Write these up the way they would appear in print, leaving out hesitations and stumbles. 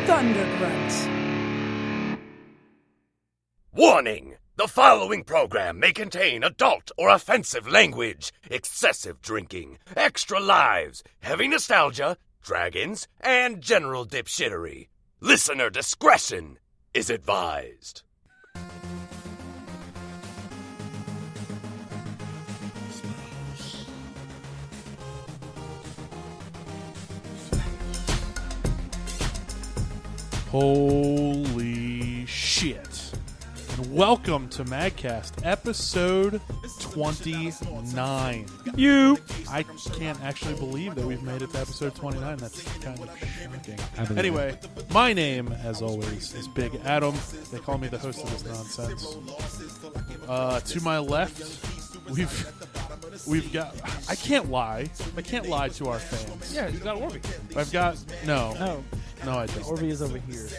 Thundergrunt. Warning! The following program may contain adult or offensive language, excessive drinking, extra lives, heavy nostalgia, dragons, and general dipshittery. Listener discretion is advised. Holy shit. And welcome to MAGCast, episode 29. I can't actually believe that we've made it to episode 29. That's kind of shocking. Anyway, my name, as always, is Big Adam. They call me the host of this nonsense. To my left, we've got... I can't lie to our fans. Yeah, you got Orby. I've got... No. Oh. No, I don't. Orby is over here.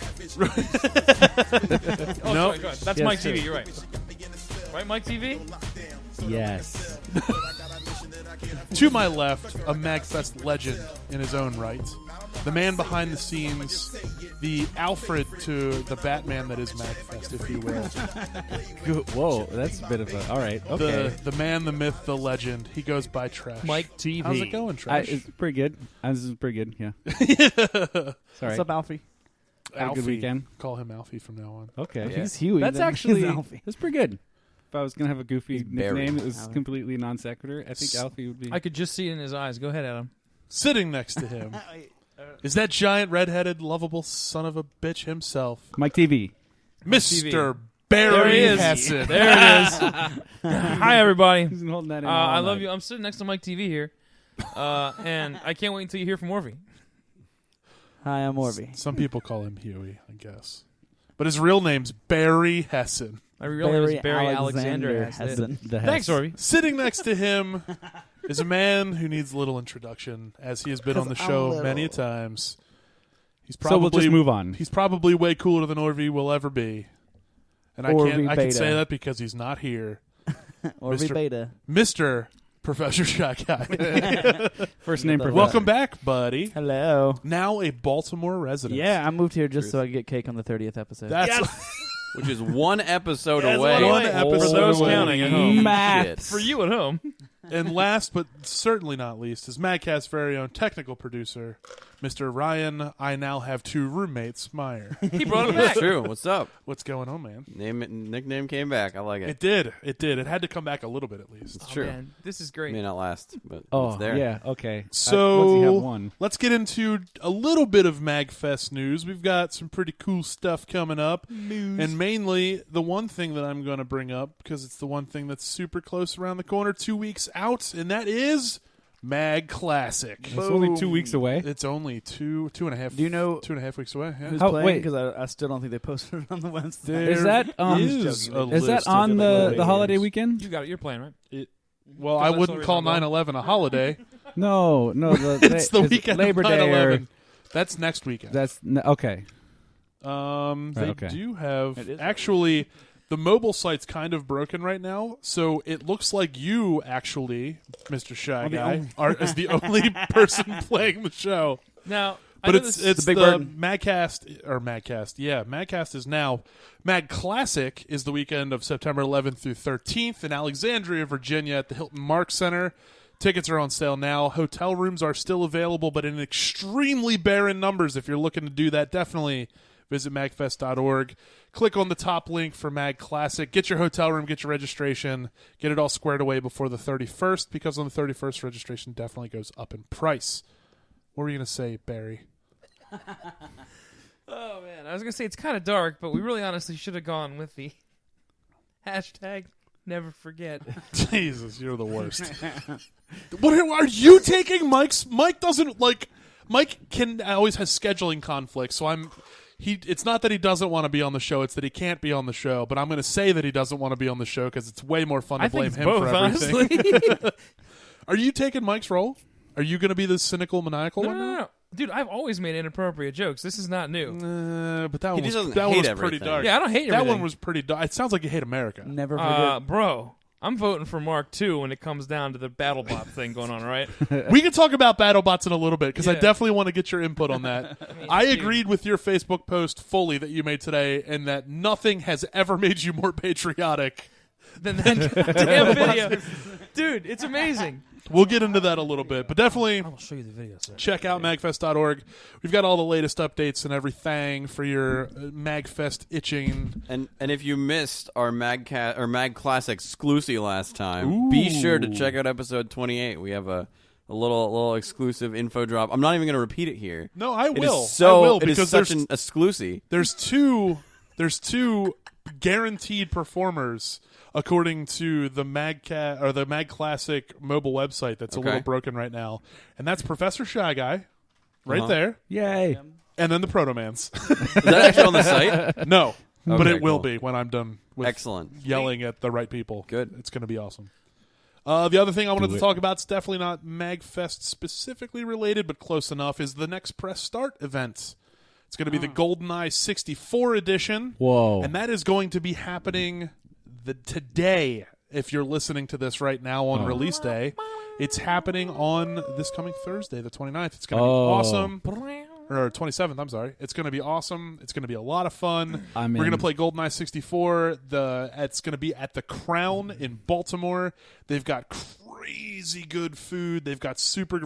No, sorry, that's Mike TV. You're right. Right, Mike TV? Yes. To my left, a MAGFest legend in his own right. The man behind the scenes, the Alfred to the Batman that is MAGFest, if you will. Whoa, that's a bit of a... All right, okay. The man, the myth, the legend. He goes by Trash. Mike TV. How's it going, Trash? It's pretty good. This is pretty good, yeah. Sorry. What's up, Alfie? Have a good weekend. Call him Alfie from now on. Okay. Yeah. He's Huey. That's then actually... he's Alfie. That's pretty good. If I was going to have a goofy nickname that was Alfie. completely non sequitur, I think Alfie would be... I could just see it in his eyes. Go ahead, Adam. Sitting next to him is that giant, red-headed, lovable son of a bitch himself, Mike TV. Mr. There Barry he is. Hessen. There it is. Hi, everybody. He's been holding that in I all love night. you. I'm sitting next to Mike TV here, and I can't wait until you hear from Orby. Hi, I'm Orby. Some people call him Huey, I guess. But his real name's Barry Hessen. My real name is Barry Alexander Hessen. The Hess. Thanks, Orby. Sitting next to him is a man who needs a little introduction, as he has been on the show many times. He's probably, So we'll just move on. He's probably way cooler than Orvie will ever be. And I can say that because he's not here. Orby Beta. Mr. Professor Shot Guy. First name Professor. Welcome back, buddy. Hello. Now a Baltimore resident. Yeah, I moved here just so I could get cake on the 30th episode. That's Which is one episode That's away. one episode For those away. counting at home. Math. For you at home. And last but certainly not least is MAGCast's very own technical producer, Mr. Ryan. I now have two roommates, Meyer. He brought it That's back. true. What's up? What's going on, man? Nickname came back. I like it. It did. It had to come back a little bit at least. It's Oh, true. man, this is great. May not last, but Oh, it's there. yeah, okay. So once you have one. let's get into a little bit of MAGFest news. We've got some pretty cool stuff coming up. And mainly the one thing that I'm going to bring up, because it's the one thing that's super close around the corner, 2 weeks out, and that is Mag Classic. It's only 2 weeks away. It's only two and a half. Do you know 2.5 weeks away? Yeah. who's Oh, playing? wait. Because I still don't think they posted it on the website. There Is that is a is that list on of the it. holiday weekend? You got it. You're playing, right? Well, Because I that's wouldn't the call reason I'm 9/11 a holiday. No. It's the is it weekend Labor of Day 9/11. That's next weekend. That's okay. They okay. do have It is actually. The mobile site's kind of broken right now, so it looks like you actually, Mr. Shy Guy, is the only person playing the show. Now, But I know it's this- the big burden. MAGCast. Yeah, MAGCast is now. Mag Classic is the weekend of September 11th through 13th in Alexandria, Virginia at the Hilton Mark Center. Tickets are on sale now. Hotel rooms are still available, but in extremely barren numbers. If you're looking to do that, definitely visit magfest.org. Click on the top link for Mag Classic. Get your hotel room, get your registration, get it all squared away before the 31st, because on the 31st, registration definitely goes up in price. What were you going to say, Barry? Oh, man. I was going to say it's kind of dark, but we really honestly should have gone with the hashtag never forget. Jesus, you're the worst. What are you taking Mike's? Mike doesn't like. Mike always has scheduling conflicts, so it's not that he doesn't want to be on the show; it's that he can't be on the show. But I'm going to say that he doesn't want to be on the show because it's way more fun to I blame think him it's both, for everything. honestly. Are you taking Mike's role? Are you going to be the cynical, maniacal one? No. Dude, I've always made inappropriate jokes. This is not new. But that one just was doesn't that one hate was everything. pretty dark. Yeah, I don't hate That everything. one was pretty dark. It sounds like you hate America. Never forget. Bro, I'm voting for Mark too when it comes down to the BattleBot thing going on, right? We can talk about BattleBots in a little bit because I Yeah. definitely want to get your input on that. mean, I dude. agreed with your Facebook post fully that you made today, and that nothing has ever made you more patriotic. Then that damn video, dude, it's amazing. We'll get into that a little bit, but definitely I'll show you the video, sir. check out magfest.org. We've got all the latest updates and everything for your MagFest itching. And if you missed our MagCast or Mag Classic exclusive last time, be sure to check out episode 28. We have a little exclusive info drop. I'm not even going to repeat it here. No, I It will. is so I will, it is because such there's an exclusive. There's two guaranteed performers according to the MagCast or the Mag Classic mobile website that's a Okay. little broken right now. And that's Professor Shy Guy right Uh-huh. there. Yay. And then the Protomans. Is that actually on the site? No, but Okay, it will cool. be when I'm done with Excellent. yelling at the right people. Good. It's going to be awesome. The other thing I wanted Do to it. talk about, it's definitely not MagFest specifically related, but close enough, is the next Press Start event. It's going to be the GoldenEye 64 edition. Whoa. And that is going to be happening today, if you're listening to this right now on release day. It's happening on this coming Thursday, the 29th. It's going to be awesome. Or 27th, I'm sorry. It's going to be awesome. It's going to be a lot of fun. We're going to play GoldenEye 64. It's going to be at the Crown in Baltimore. They've got crazy good food. They've got super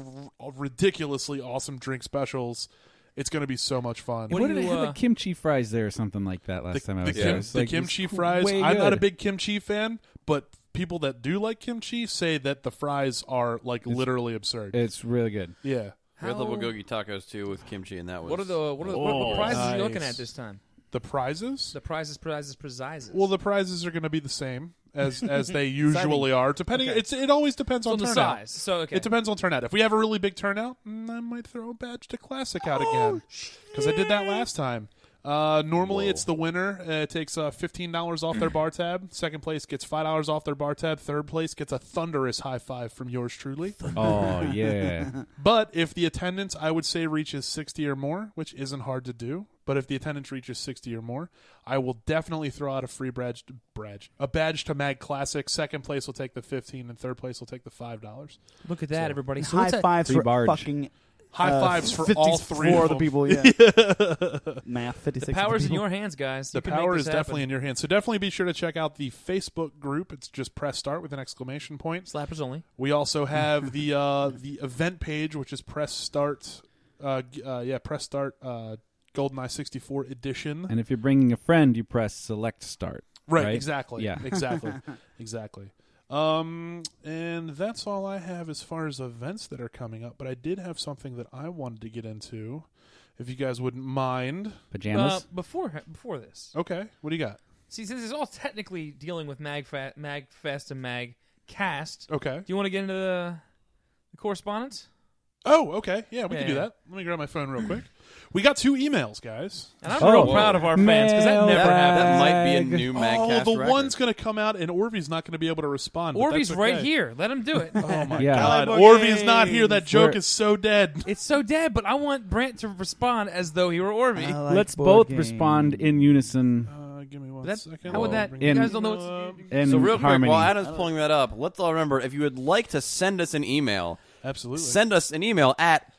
ridiculously awesome drink specials. It's going to be so much fun. What What do did they you, have the kimchi fries there or something like that last time I was there? It's The like, kimchi it's fries. way I'm not a good. big kimchi fan, but people that do like kimchi say that the fries are like literally absurd. It's really good. Yeah. We had the bulgogi tacos too with kimchi, and that was What prizes are you looking nice. at this time? The prizes? The prizes. Well, the prizes are going to be the same as they usually are. Depending, Okay. it always depends So on the turnout. size. So okay. It depends on turnout. If we have a really big turnout, I might throw a badge to Classic out again because I did that last time. Normally, it's the winner. It takes $15 off their bar tab. Second place gets $5 off their bar tab. Third place gets a thunderous high five from yours truly. Oh, yeah. But if the attendance, I would say, reaches 60 or more, which isn't hard to do, but if the attendance reaches 60 or more, I will definitely throw out a free badge to Mag Classic. Second place will take the $15, and third place will take the $5. Look at that, everybody. So High what's that? fives Free for barge. fucking High fives for all three of of the them. people. Yeah. Math. 56. The power's in people. your hands, guys. The You can make power this is happen. definitely in your hands. So definitely be sure to check out the Facebook group. It's just Press Start with an exclamation point. Slappers only. We also have the event page, which is Press Start. Press Start GoldenEye 64 edition. And if you're bringing a friend, you press select start. Right, right? exactly. Yeah. Exactly. Exactly. And that's all I have as far as events that are coming up, but I did have something that I wanted to get into, if you guys wouldn't mind. Pajamas? Before this. Okay, what do you got? See, since it's all technically dealing with MagFest and MagCast, Okay. do you want to get into the correspondence? Oh, okay. Yeah, we can do Yeah. that. Let me grab my phone real quick. We got 2 emails, guys. And I'm real proud of our fans because that never happened. That might be a Mailbag. new MagCast the record. one's going to come out, and Orvy's not going to be able to respond. but Orvy's that's right okay. here. Let him do it. Oh, my Yeah. God. Cowboy Orvy's not games. here. That joke We're- is so dead. It's so dead, but I want Brant to respond as though he were Orvy. I like Let's board both games. respond in unison Give me one That's- second. how would that? Bring You In- guys don't know it what's. and So real quick, harmony. while Adam's pulling that up, let's all remember, if you would like to send us an email, Absolutely. send us an email at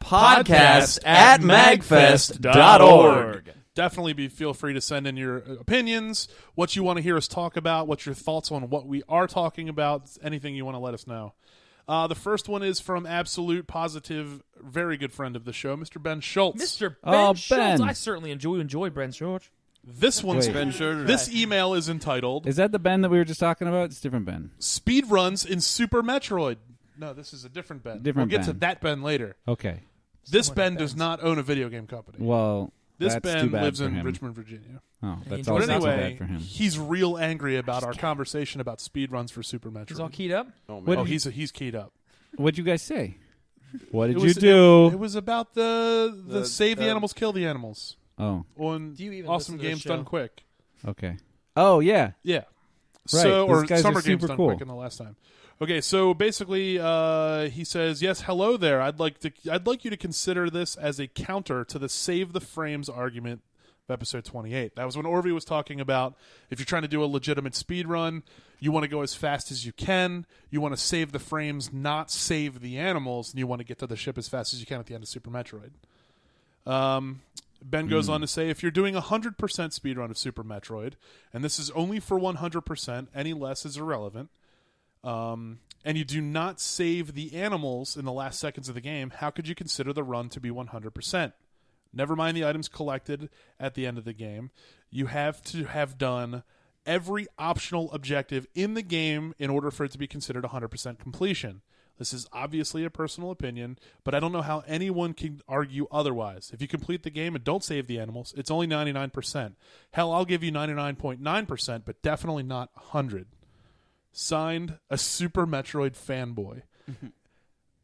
podcast@magfest.org. Definitely feel free to send in your opinions, what you want to hear us talk about, what's your thoughts on what we are talking about, anything you want to let us know. The first one is from Absolute Positive, very good friend of the show, Mr. Ben Schultz. Mr. Ben Oh, Schultz. Ben. I certainly enjoy Ben Schultz. This one's Wait. Ben Schroeder. this email is entitled Is that the Ben that we were just talking about? It's different Ben. Speed Runs in Super Metroid. No, this is a different Ben. Different we'll get to Ben. that Ben later. Okay. This Someone Ben had does Bens. not own a video game company. Well, This that's Ben too bad lives for in him. Richmond, Virginia. Oh, he that's enjoys also But too anyway, bad for him. he's real angry about our conversation about speedruns for Super Metroid. He's all keyed up. Oh, man. Oh, he's keyed up. What'd you guys say? What did It you was- do? It was about the save the animals, kill the animals Oh, on Do you even Awesome listen to this Games show? Done Quick. okay. Oh, yeah. Yeah. Right, So those or guys are Summer Games super Done cool. Quick in the last time. Okay, so basically, he says, "Yes, hello there. I'd like you to consider this as a counter to the save the frames argument of episode 28. That was when Orvie was talking about if you're trying to do a legitimate speed run, you want to go as fast as you can, you want to save the frames, not save the animals, and you want to get to the ship as fast as you can at the end of Super Metroid. Ben goes on to say, if you're doing 100% speedrun of Super Metroid, and this is only for 100%, any less is irrelevant, and you do not save the animals in the last seconds of the game, how could you consider the run to be 100%? Never mind the items collected at the end of the game. You have to have done every optional objective in the game in order for it to be considered 100% completion. This is obviously a personal opinion, but I don't know how anyone can argue otherwise. If you complete the game and don't save the animals, it's only 99%. Hell, I'll give you 99.9%, but definitely not 100. Signed, a Super Metroid fanboy.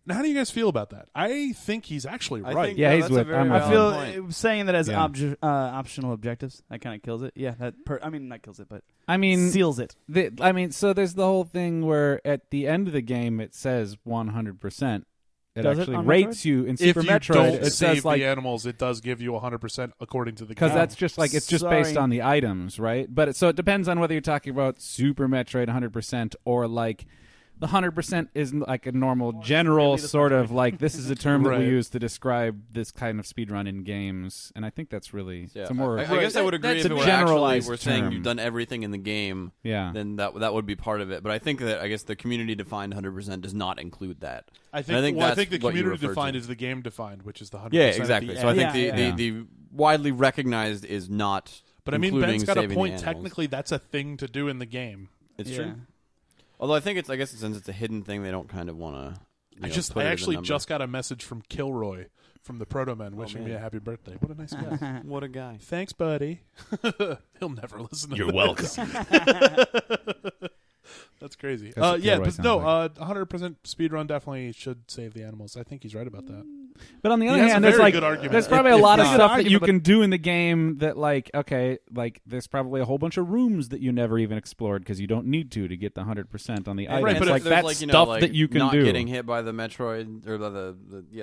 Now, how do you guys feel about that? I think he's actually right. think, Yeah, he's that's a with- very I'm valid with I feel point. saying that as Yeah. optional objectives, that kind of kills it. Yeah, not kills it, but I mean, seals it. so there's the whole thing where at the end of the game it says 100%. It Does it actually on rates Metroid? you in If Super you Metroid. don't It save says like the animals, it does give you 100% according to the game. because that's just like it's just based Sorry. on the items, right? But so it depends on whether you're talking about Super Metroid 100% or like the 100% is like a normal general really the sort of like this is a term that we Right. use to describe this kind of speedrun in games, and I think that's really Yeah, it's a more I guess I would agree That's if a it were actually generalized we're saying term. you've done everything in the game, yeah. then that would be part of it. But I think that the community defined 100% does not include that. I And I think think that's the what you community referred defined to. is the game defined, which is the 100%. Yeah, at the exactly. end. So I think Yeah, the widely recognized is not. But I mean, including Ben's got a saving point. the animals. Technically, that's a thing to do in the game. It's Yeah. true. Although I think I guess since it's a hidden thing, they don't kind of want to. I actually just got a message from Kilroy from the Proto Men wishing me man. a happy birthday. What a nice guy. What a guy. Thanks, buddy. He'll never listen to You're this. welcome. That's crazy. That's what Yeah, Kilroy but sounds no, like. 100% speedrun definitely should save the animals. I think he's right about that. But on the He other has a hand, there's very like good argument. there's probably If a lot of not- stuff that argument, you but- can do in the game that like okay, like there's probably a whole bunch of rooms that you never even explored because you don't need to get the 100% on the items. Right, but like if that's like, stuff like that you can not do. getting hit by the Metroid or the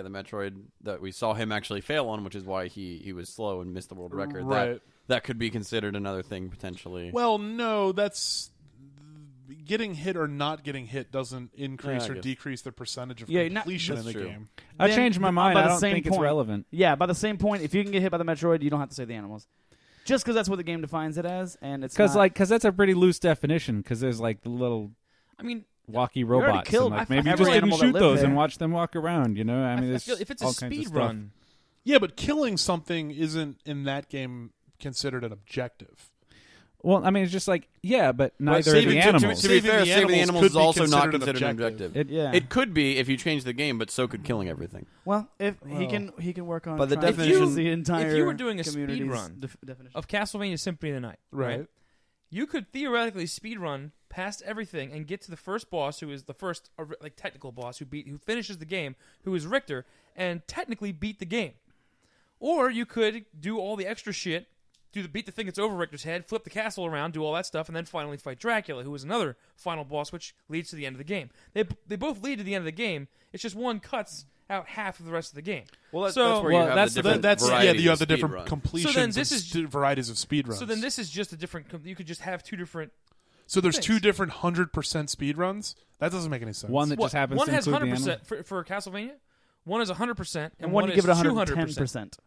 Metroid that we saw him actually fail on, which is why he was slow and missed the world record. Right. That could be considered another thing potentially. Well, no, that's getting hit or not getting hit doesn't increase Yeah, I or guess. decrease the percentage of Yeah, not- completion in that's the true. game. I Then changed my by mind. the I don't same think it's point- relevant. Yeah, by the same point, if you can get hit by the Metroid, you don't have to save the animals. Just because that's what the game defines it as, and it's Because not- that's a pretty loose definition. Because there's like the little I mean, walkie already robots. killed and, like, I- maybe you every just didn't animal that shoot lived those there. and watch them walk around. You know, I mean, I there's feel if it's a all kinds of speed stuff. run, Yeah, but killing something isn't in that game considered an objective. Well, I mean, it's just like but neither are saving- the to- to- animals. To be Saving fair, the saving the animals animals could is be also not considered an considered an objective. objective. Yeah. It could be if you change the game, but so could killing everything. well, if he can work on. But the trying to definition- use the entire if you were doing a speed community's run definition. of Castlevania Symphony of the Night, Right. You could theoretically speed run past everything and get to the first boss, who is the first like technical boss who finishes the game, who is Richter, and technically beat the game. Or you could do all the extra shit, beat the thing that's over Richter's head, flip the castle around, do all that stuff, and then finally fight Dracula, who is another final boss, which leads to the end of the game. They both lead to the end of the game. It's just one cuts out half of the rest of the game. Well, that's, So- that's where well, you have that's the the- different That's varieties you have of the different speedrun. completions So then and this is- varieties of speedruns. So then this is just a different. You could just have two different. So there's things. two different 100% speedruns? That doesn't make any sense. One that just happens one to has include the 100% for Castlevania. One is 100%, and one you is give it 200%. 110%.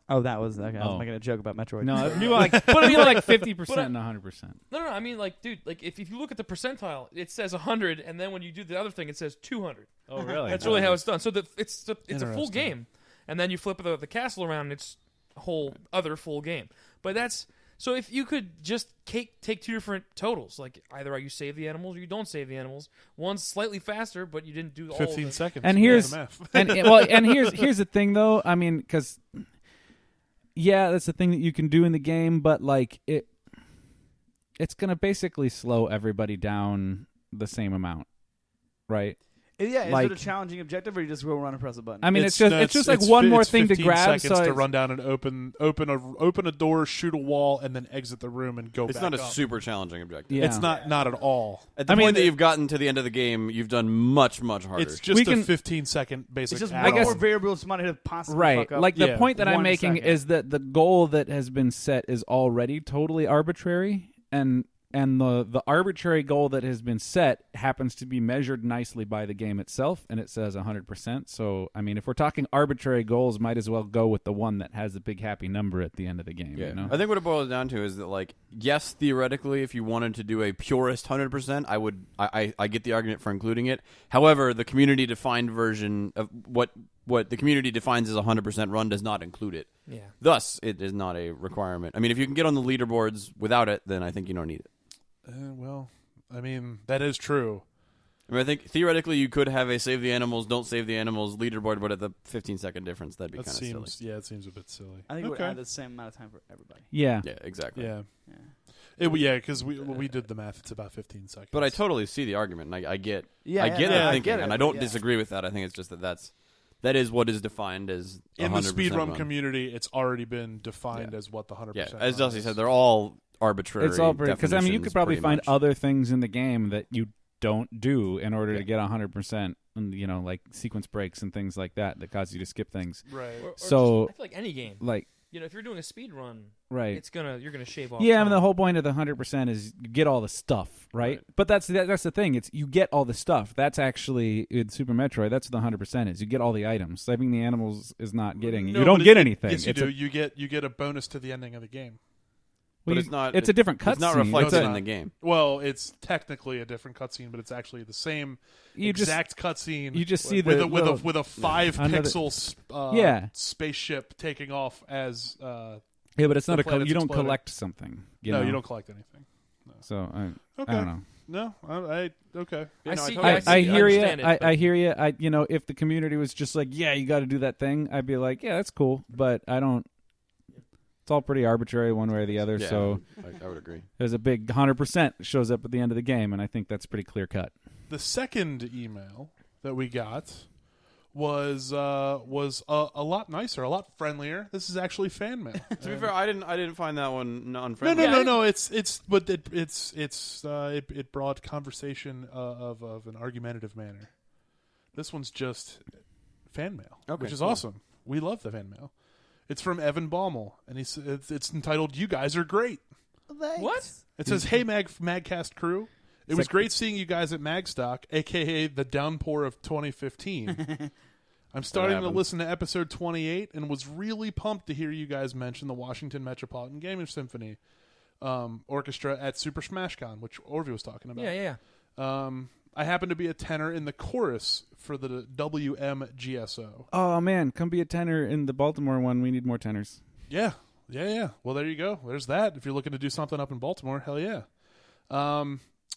Oh, that was okay. I was Oh. making a joke about Metroid. No, you like But I mean, like like 50% but and 100%. No. I mean, like, dude, like if you look at the percentile, it says 100, and then when you do the other thing, it says 200. Oh, really? That's really how it's done. So it's a full Interesting. game, and then you flip the castle around, and it's a whole other full game. But that's so if you could just take two different totals, like either you save the animals or you don't save the animals. One's slightly faster, but you didn't do all 15 of it. seconds. And Yeah, here's the math. and here's the thing though. I mean, because that's the thing that you can do in the game, but like it's gonna basically slow everybody down the same amount, right? Yeah, is like, it a challenging objective, or you just go run and press a button? I mean, it's just like one more thing to grab. Seconds So to run down and open a door, shoot a wall, and then exit the room and go. It's back not a up. super challenging objective. Yeah. It's not at all. At the point that you've gotten to the end of the game, you've done much, much harder. It's just a 15-second basic. it's just add-on. one more variable somebody to possibly right. fuck up. Like the Yeah. point that I'm 1 making second. is that the goal that has been set is already totally arbitrary, and the arbitrary goal that has been set happens to be measured nicely by the game itself, and it says 100%. So, I mean, if we're talking arbitrary goals, might as well go with the one that has the big happy number at the end of the game. Yeah. You know? I think what it boils down to is that, like, yes, theoretically, if you wanted to do a purist 100%, I get the argument for including it. However, the community-defined version of what the community defines as a 100% run does not include it. Yeah. Thus, it is not a requirement. I mean, if you can get on the leaderboards without it, then I think you don't need it. Well, I mean, that is true. I mean, I think theoretically you could have a save the animals, don't save the animals leaderboard, but at the 15-second difference, that'd be That kind of silly. seems it seems a bit silly. I think it would Okay. add the same amount of time for everybody. Yeah. Yeah, exactly. Yeah, Yeah. because we did the math. It's about 15 seconds. But I totally see the argument, and I get Yeah, I yeah, get no, the I thinking, get it, and I don't yeah. disagree with that. I think it's just that is what is defined as in the 100% speedrun run. community, it's already been defined Yeah. as what the 100%. Yeah, as run Dusty is. said, they're all arbitrary. It's all because I mean, you could definitions, probably pretty find much. other things in the game that you don't do in order to get 100%, and you know, like sequence breaks and things like that cause you to skip things. Right. Or So- just, I feel like any game. Like, You know, if you're doing a speed run, right? you're gonna shave off. Yeah, I time. mean, the whole point of the 100% is you get all the stuff, right? But that's the thing. It's you get all the stuff. That's actually in Super Metroid. That's what the 100% is. You get all the items. Saving the animals is not getting. No, you don't but get anything. Yes, you It's do. a- You get a bonus to the ending of the game. well, But you- it's not. It's a different cutscene. It's not No, reflected it's in not. the game. Well, it's technically a different cutscene, but it's actually the same exact cutscene. You just see with the a with a little- with a 5 another- pixel spaceship taking off as. Yeah, but it's not the a. planet's You don't exploding. collect something. You no, know? you don't collect anything. So I Okay. don't know. No, I okay. I see. totally I see I it. hear you. understand it, I hear you. You know, if the community was just like, yeah, you got to do that thing, I'd be like, yeah, that's cool. But I don't. It's all pretty arbitrary one way or the other. Yeah, So I would agree. there's a big 100% that shows up at the end of the game, and I think that's pretty clear cut. The second email that we got was a lot nicer, a lot friendlier. This is actually fan mail. To be fair, I didn't find that one No, unfriendly. no. It brought conversation of an argumentative manner. This one's just fan mail, Okay, which is cool. awesome. We love the fan mail. It's from Evan Baumel, and it's entitled "You Guys Are Great." What? It says, "Hey MagCast crew, it was great seeing you guys at Magstock, aka the downpour of 2015." I'm starting to happens. listen to episode 28 and was really pumped to hear you guys mention the Washington Metropolitan Gaming Symphony Orchestra at Super Smash Con, which Orvie was talking about. Yeah. I happen to be a tenor in the chorus for the WMGSO. Oh man, come be a tenor in the Baltimore one. We need more tenors. Yeah. Well, there you go. There's that. If you're looking to do something up in Baltimore, hell yeah.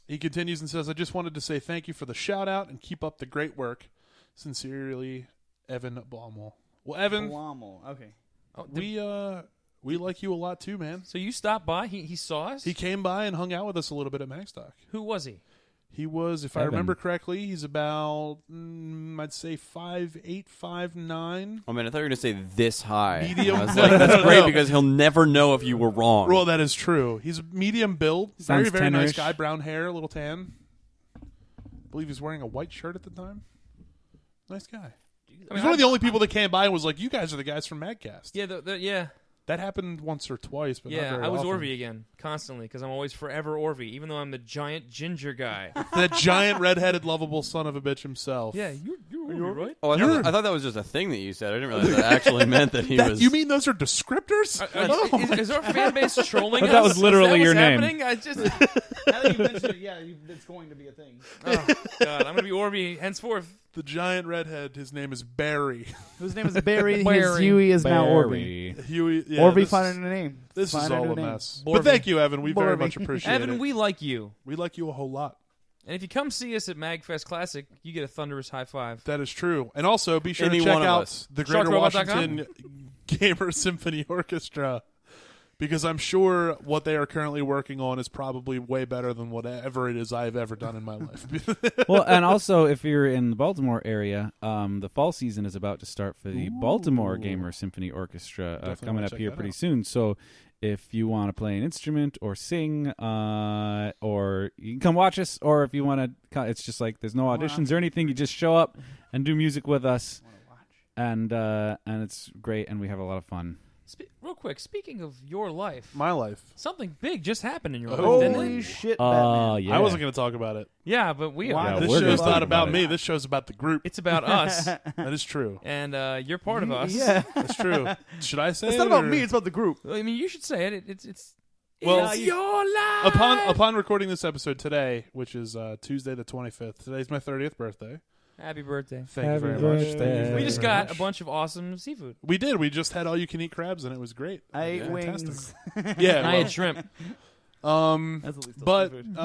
He continues and says, I just wanted to say thank you for the shout out and keep up the great work. Sincerely, Evan Baumel. Well, Evan, Okay. Oh, we like you a lot too, man. so you stopped by. He saw us. He came by and hung out with us a little bit at Magstock. Who was he? He was, if I Evan. remember correctly, he's about, I'd say 5'8", 5'9". Oh man, I thought you were gonna say this high. Medium. I was No, like, that's no, great no. because he'll never know if you were wrong. Well, that is true. He's medium build, Sounds very nice tenorish. guy, brown hair, a little tan. I believe he's wearing a white shirt at the time. Nice guy. He's one of the only people that came by and was like, "You guys are the guys from MAGCast." Yeah, yeah. That happened once or twice, but not Yeah, very I was often. Orvie again, constantly, because I'm always forever Orvie, even though I'm the giant ginger guy. That giant, redheaded, lovable son of a bitch himself. Yeah, you're Orvie, right? Oh, I thought that was just a thing that you said. I didn't realize that actually meant that he was. You mean those are descriptors? Is our fan base trolling But us? that was literally Is your that name. what's happening? I just, Now that you mentioned it, yeah, it's going to be a thing. oh God, I'm gonna be Orvie henceforth. The giant redhead, his name is Barry. Whose name is Barry. His Barry. Huey is now Orby. Huey. Yeah, Orby this, finding a name. This is Find a all new a name. mess. Borby. But thank you, Evan. We very Borby. much appreciate Evan, it. we like you. We like you a whole lot. And if you come see us at MagFest Classic, you get a thunderous high five. That is true. And also, be sure Any to check one of out us. the Greater Sharkrobot.com? Washington Gamer Symphony Orchestra. because I'm sure what they are currently working on is probably way better than whatever it is I've ever done in my life. Well, and also if you're in the Baltimore area, the fall season is about to start for the Baltimore Gamer Symphony Orchestra Definitely coming wanna up check here that pretty out. soon. So if you want to play an instrument or sing, or you can come watch us, or if you want to, it's just like there's no auditions or anything. You just show up and do music with us, and it's great, and we have a lot of fun. Real quick, speaking of your life, My life. something big just happened in your life, Oh. didn't Holy it? shit, Batman. Yeah. I wasn't going to talk about it. Yeah, but we Wow. are. This we're show's gonna not talk about about me. it. This show's about the group. It's about us, That is true. and you're part of us. Yeah. That's true. Should I say It's it? not about or- me, it's about the group. I mean, you should say it. It's Well, it's your life. Upon recording this episode today, which is Tuesday the 25th, today's my 30th birthday. Happy birthday. Thank you Happy very much. birthday. Thank you very We just very got much. a bunch of awesome seafood. We did. We just had all-you-can-eat crabs, and it was great. I ate Fantastic. wings. Yeah. And I had shrimp. That's at least But seafood.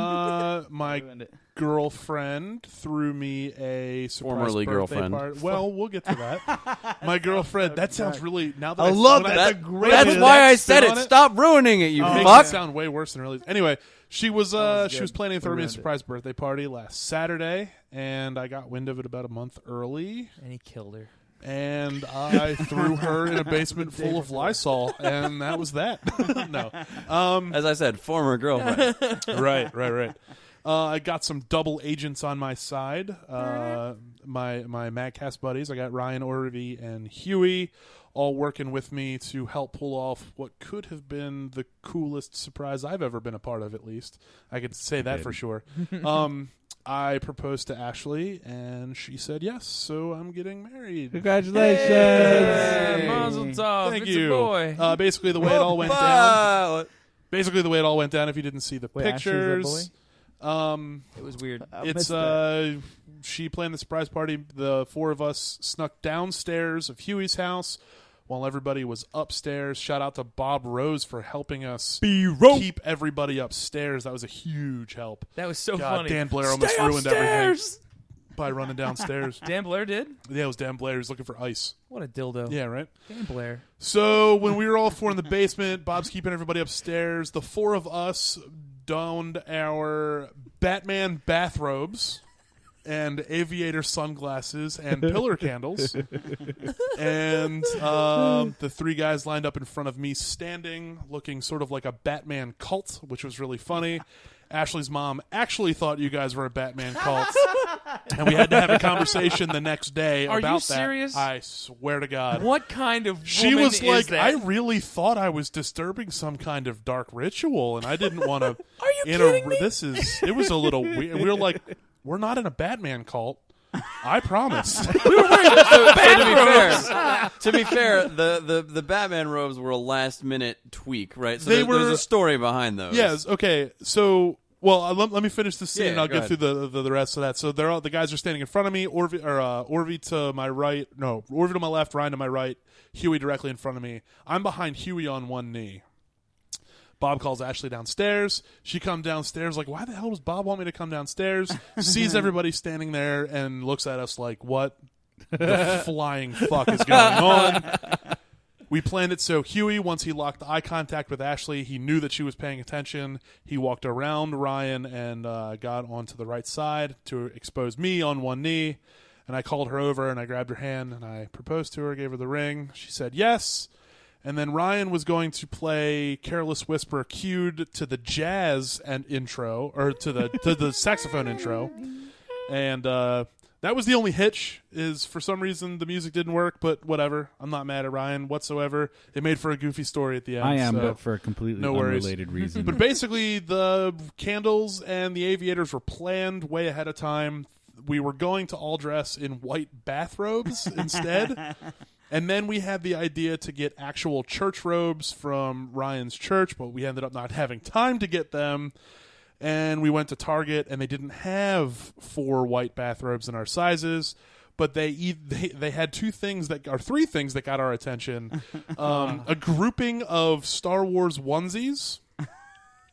my Ruined it. girlfriend threw me a surprise Formerly birthday girlfriend. party. Well, we'll get to that. My girlfriend. That sounds really. Now that I love when that. That's a when great I That's did why that I spin said on it. Stop ruining it, you Makes fuck. it sound way worse than it really is. Anyway, she was good. planning to throw me a ruined it. surprise birthday party last Saturday, and I got wind of it about a month early, And he killed her. and I threw her in a basement full of Lysol, and that was that. No, As I said, former girlfriend. right. I got some double agents on my side. My MAGCast buddies. I got Ryan, Orvie, and Huey all working with me to help pull off what could have been the coolest surprise I've ever been a part of, at least. I could say that for sure. I proposed to Ashley, and she said yes, so I'm getting married. Congratulations! Hey, Mazel tov. Thank it's you. a boy. Basically, the way it all went down. Wow. Basically, the way it all went down. If you didn't see the Wait, Ashley's a pictures, It was weird. I it's missed that. she planned the surprise party. The four of us snuck downstairs of Huey's house while everybody was upstairs. Shout out to Bob Rose for helping us keep everybody upstairs. That was a huge help. That was so God, funny. Dan Blair almost Stay ruined upstairs! everything by running downstairs. Dan Blair did? Yeah, it was Dan Blair. He was looking for ice. What a dildo. Yeah, right? Dan Blair. So when we were all four in the basement, Bob's keeping everybody upstairs. The four of us donned our Batman bathrobes and aviator sunglasses and pillar candles. And the three guys lined up in front of me standing, looking sort of like a Batman cult, which was really funny. Ashley's mom actually thought you guys were a Batman cult. And we had to have a conversation the next day Are you about serious? that. I swear to God. What kind of She woman was is like, that? I really thought I was disturbing some kind of dark ritual, and I didn't want to. Are you kidding me? It was a little weird. We were like, we're not in a Batman cult. I promise. To be fair, the Batman robes were a last minute tweak, right? So They there's were- a story behind those. Yes. Okay. So, well, let me finish the scene, Yeah, and I'll go get ahead. through the rest of that. So the guys are standing in front of me. Orvie to my right. No, Orvie to my left. Ryan to my right. Huey directly in front of me. I'm behind Huey on one knee. Bob calls Ashley downstairs. She comes downstairs like, why the hell does Bob want me to come downstairs? Sees everybody standing there and looks at us like, what the flying fuck is going on? We planned it so Huey, once he locked eye contact with Ashley, he knew that she was paying attention. He walked around Ryan and got onto the right side to expose me on one knee. And I called her over and I grabbed her hand and I proposed to her, gave her the ring. She said yes. And then Ryan was going to play Careless Whisper cued to the jazz and intro, or to the saxophone intro. And that was the only hitch, is for some reason the music didn't work, but whatever. I'm not mad at Ryan whatsoever. It made for a goofy story at the end. I am, so. but for a completely no worries. unrelated reason. But basically, the candles and the aviators were planned way ahead of time. We were going to all dress in white bathrobes instead. And then we had the idea to get actual church robes from Ryan's church, but we ended up not having time to get them. And we went to Target, and they didn't have 4 white bathrobes in our sizes. But they had three things that got our attention. A grouping of Star Wars onesies,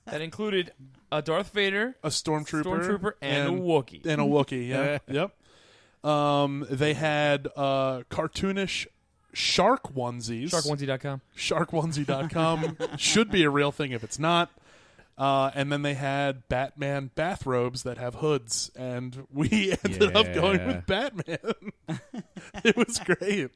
That included a Darth Vader, a stormtrooper, and a Wookiee. And a Wookiee, yeah. Yep. They had cartoonish shark onesies. Sharkonesie.com. Sharkonesie.com should be a real thing if it's not. And then they had Batman bathrobes that have hoods, and we ended up going with Batman. It was great.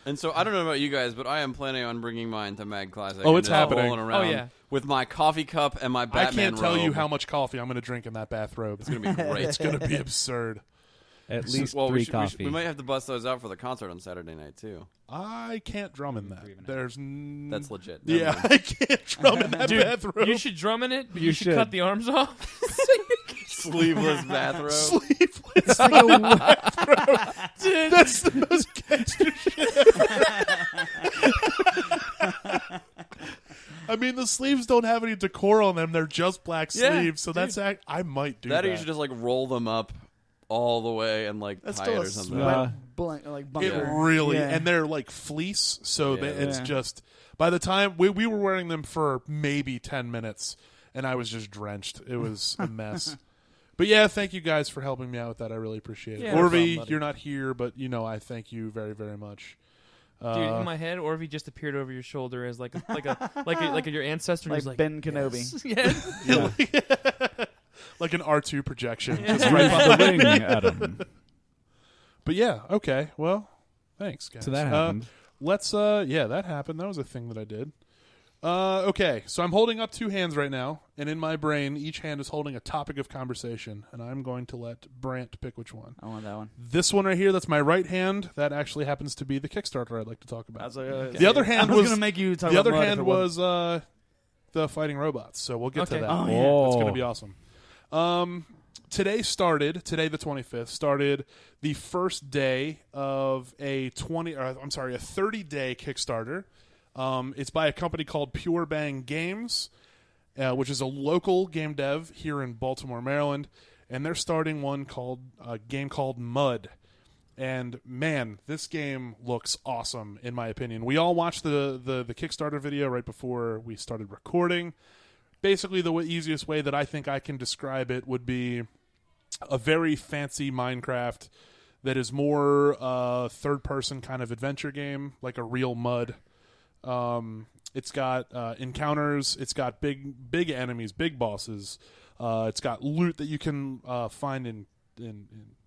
And so I don't know about you guys, but I am planning on bringing mine to Mag Classic. Oh, it's and just happening. rolling around Oh, yeah. with my coffee cup and my Batman I can't tell you robe. how much coffee I'm going to drink in that bathrobe. It's going to be great. It's going to be absurd. At least well, 3 coffee. we might have to bust those out for the concert on Saturday night too. I can't drum in that. There's That's legit. Never yeah, mind. I can't drum in that bathrobe. You should drum in it, but you should should. cut the arms off. Sleeveless bathrobe. Sleeveless. It's like a Dude. That's the most gangster shit ever. I mean, the sleeves don't have any decor on them. They're just black Yeah, sleeves. So that's I might do that. That or you should just like roll them up all the way and like that's tie still it a or something. sweat like It bunker. really, Yeah. and they're like fleece, so Yeah. it's Yeah. just. By the time we were wearing them for maybe 10 minutes, and I was just drenched. It was a mess. But yeah, thank you guys for helping me out with that. I really appreciate it. Yeah, no Orvie, problem, buddy. you're not here, but I thank you very, very much. Dude, in my head, Orvie just appeared over your shoulder as like your ancestor. and Like he's like Ben Kenobi. yes. Yeah. like an R2 projection. Yeah. Just right the ring, Adam. But yeah, okay. Well, thanks, guys. So that happened. Let's that happened. That was a thing that I did. Okay, so I'm holding up 2 hands right now, and in my brain, each hand is holding a topic of conversation, and I'm going to let Brant pick which one. I want that one. This one right here, that's my right hand. That actually happens to be the Kickstarter I'd like to talk about. The other hand I was was going to make you talk the about other mud if hand it wasn't. was the fighting robots. So we'll get to Okay. that. Oh, yeah. It's going to be awesome. Today the 25th, started the first day of a 30-day Kickstarter. It's by a company called Pure Bang Games, which is a local game dev here in Baltimore, Maryland, and they're starting a game called Mud. And man, this game looks awesome in my opinion. We all watched the Kickstarter video right before we started recording. Basically, the easiest way that I think I can describe it would be a very fancy Minecraft that is more third-person kind of adventure game, like a real Mud. It's got encounters. It's got big enemies, big bosses. It's got loot that you can find in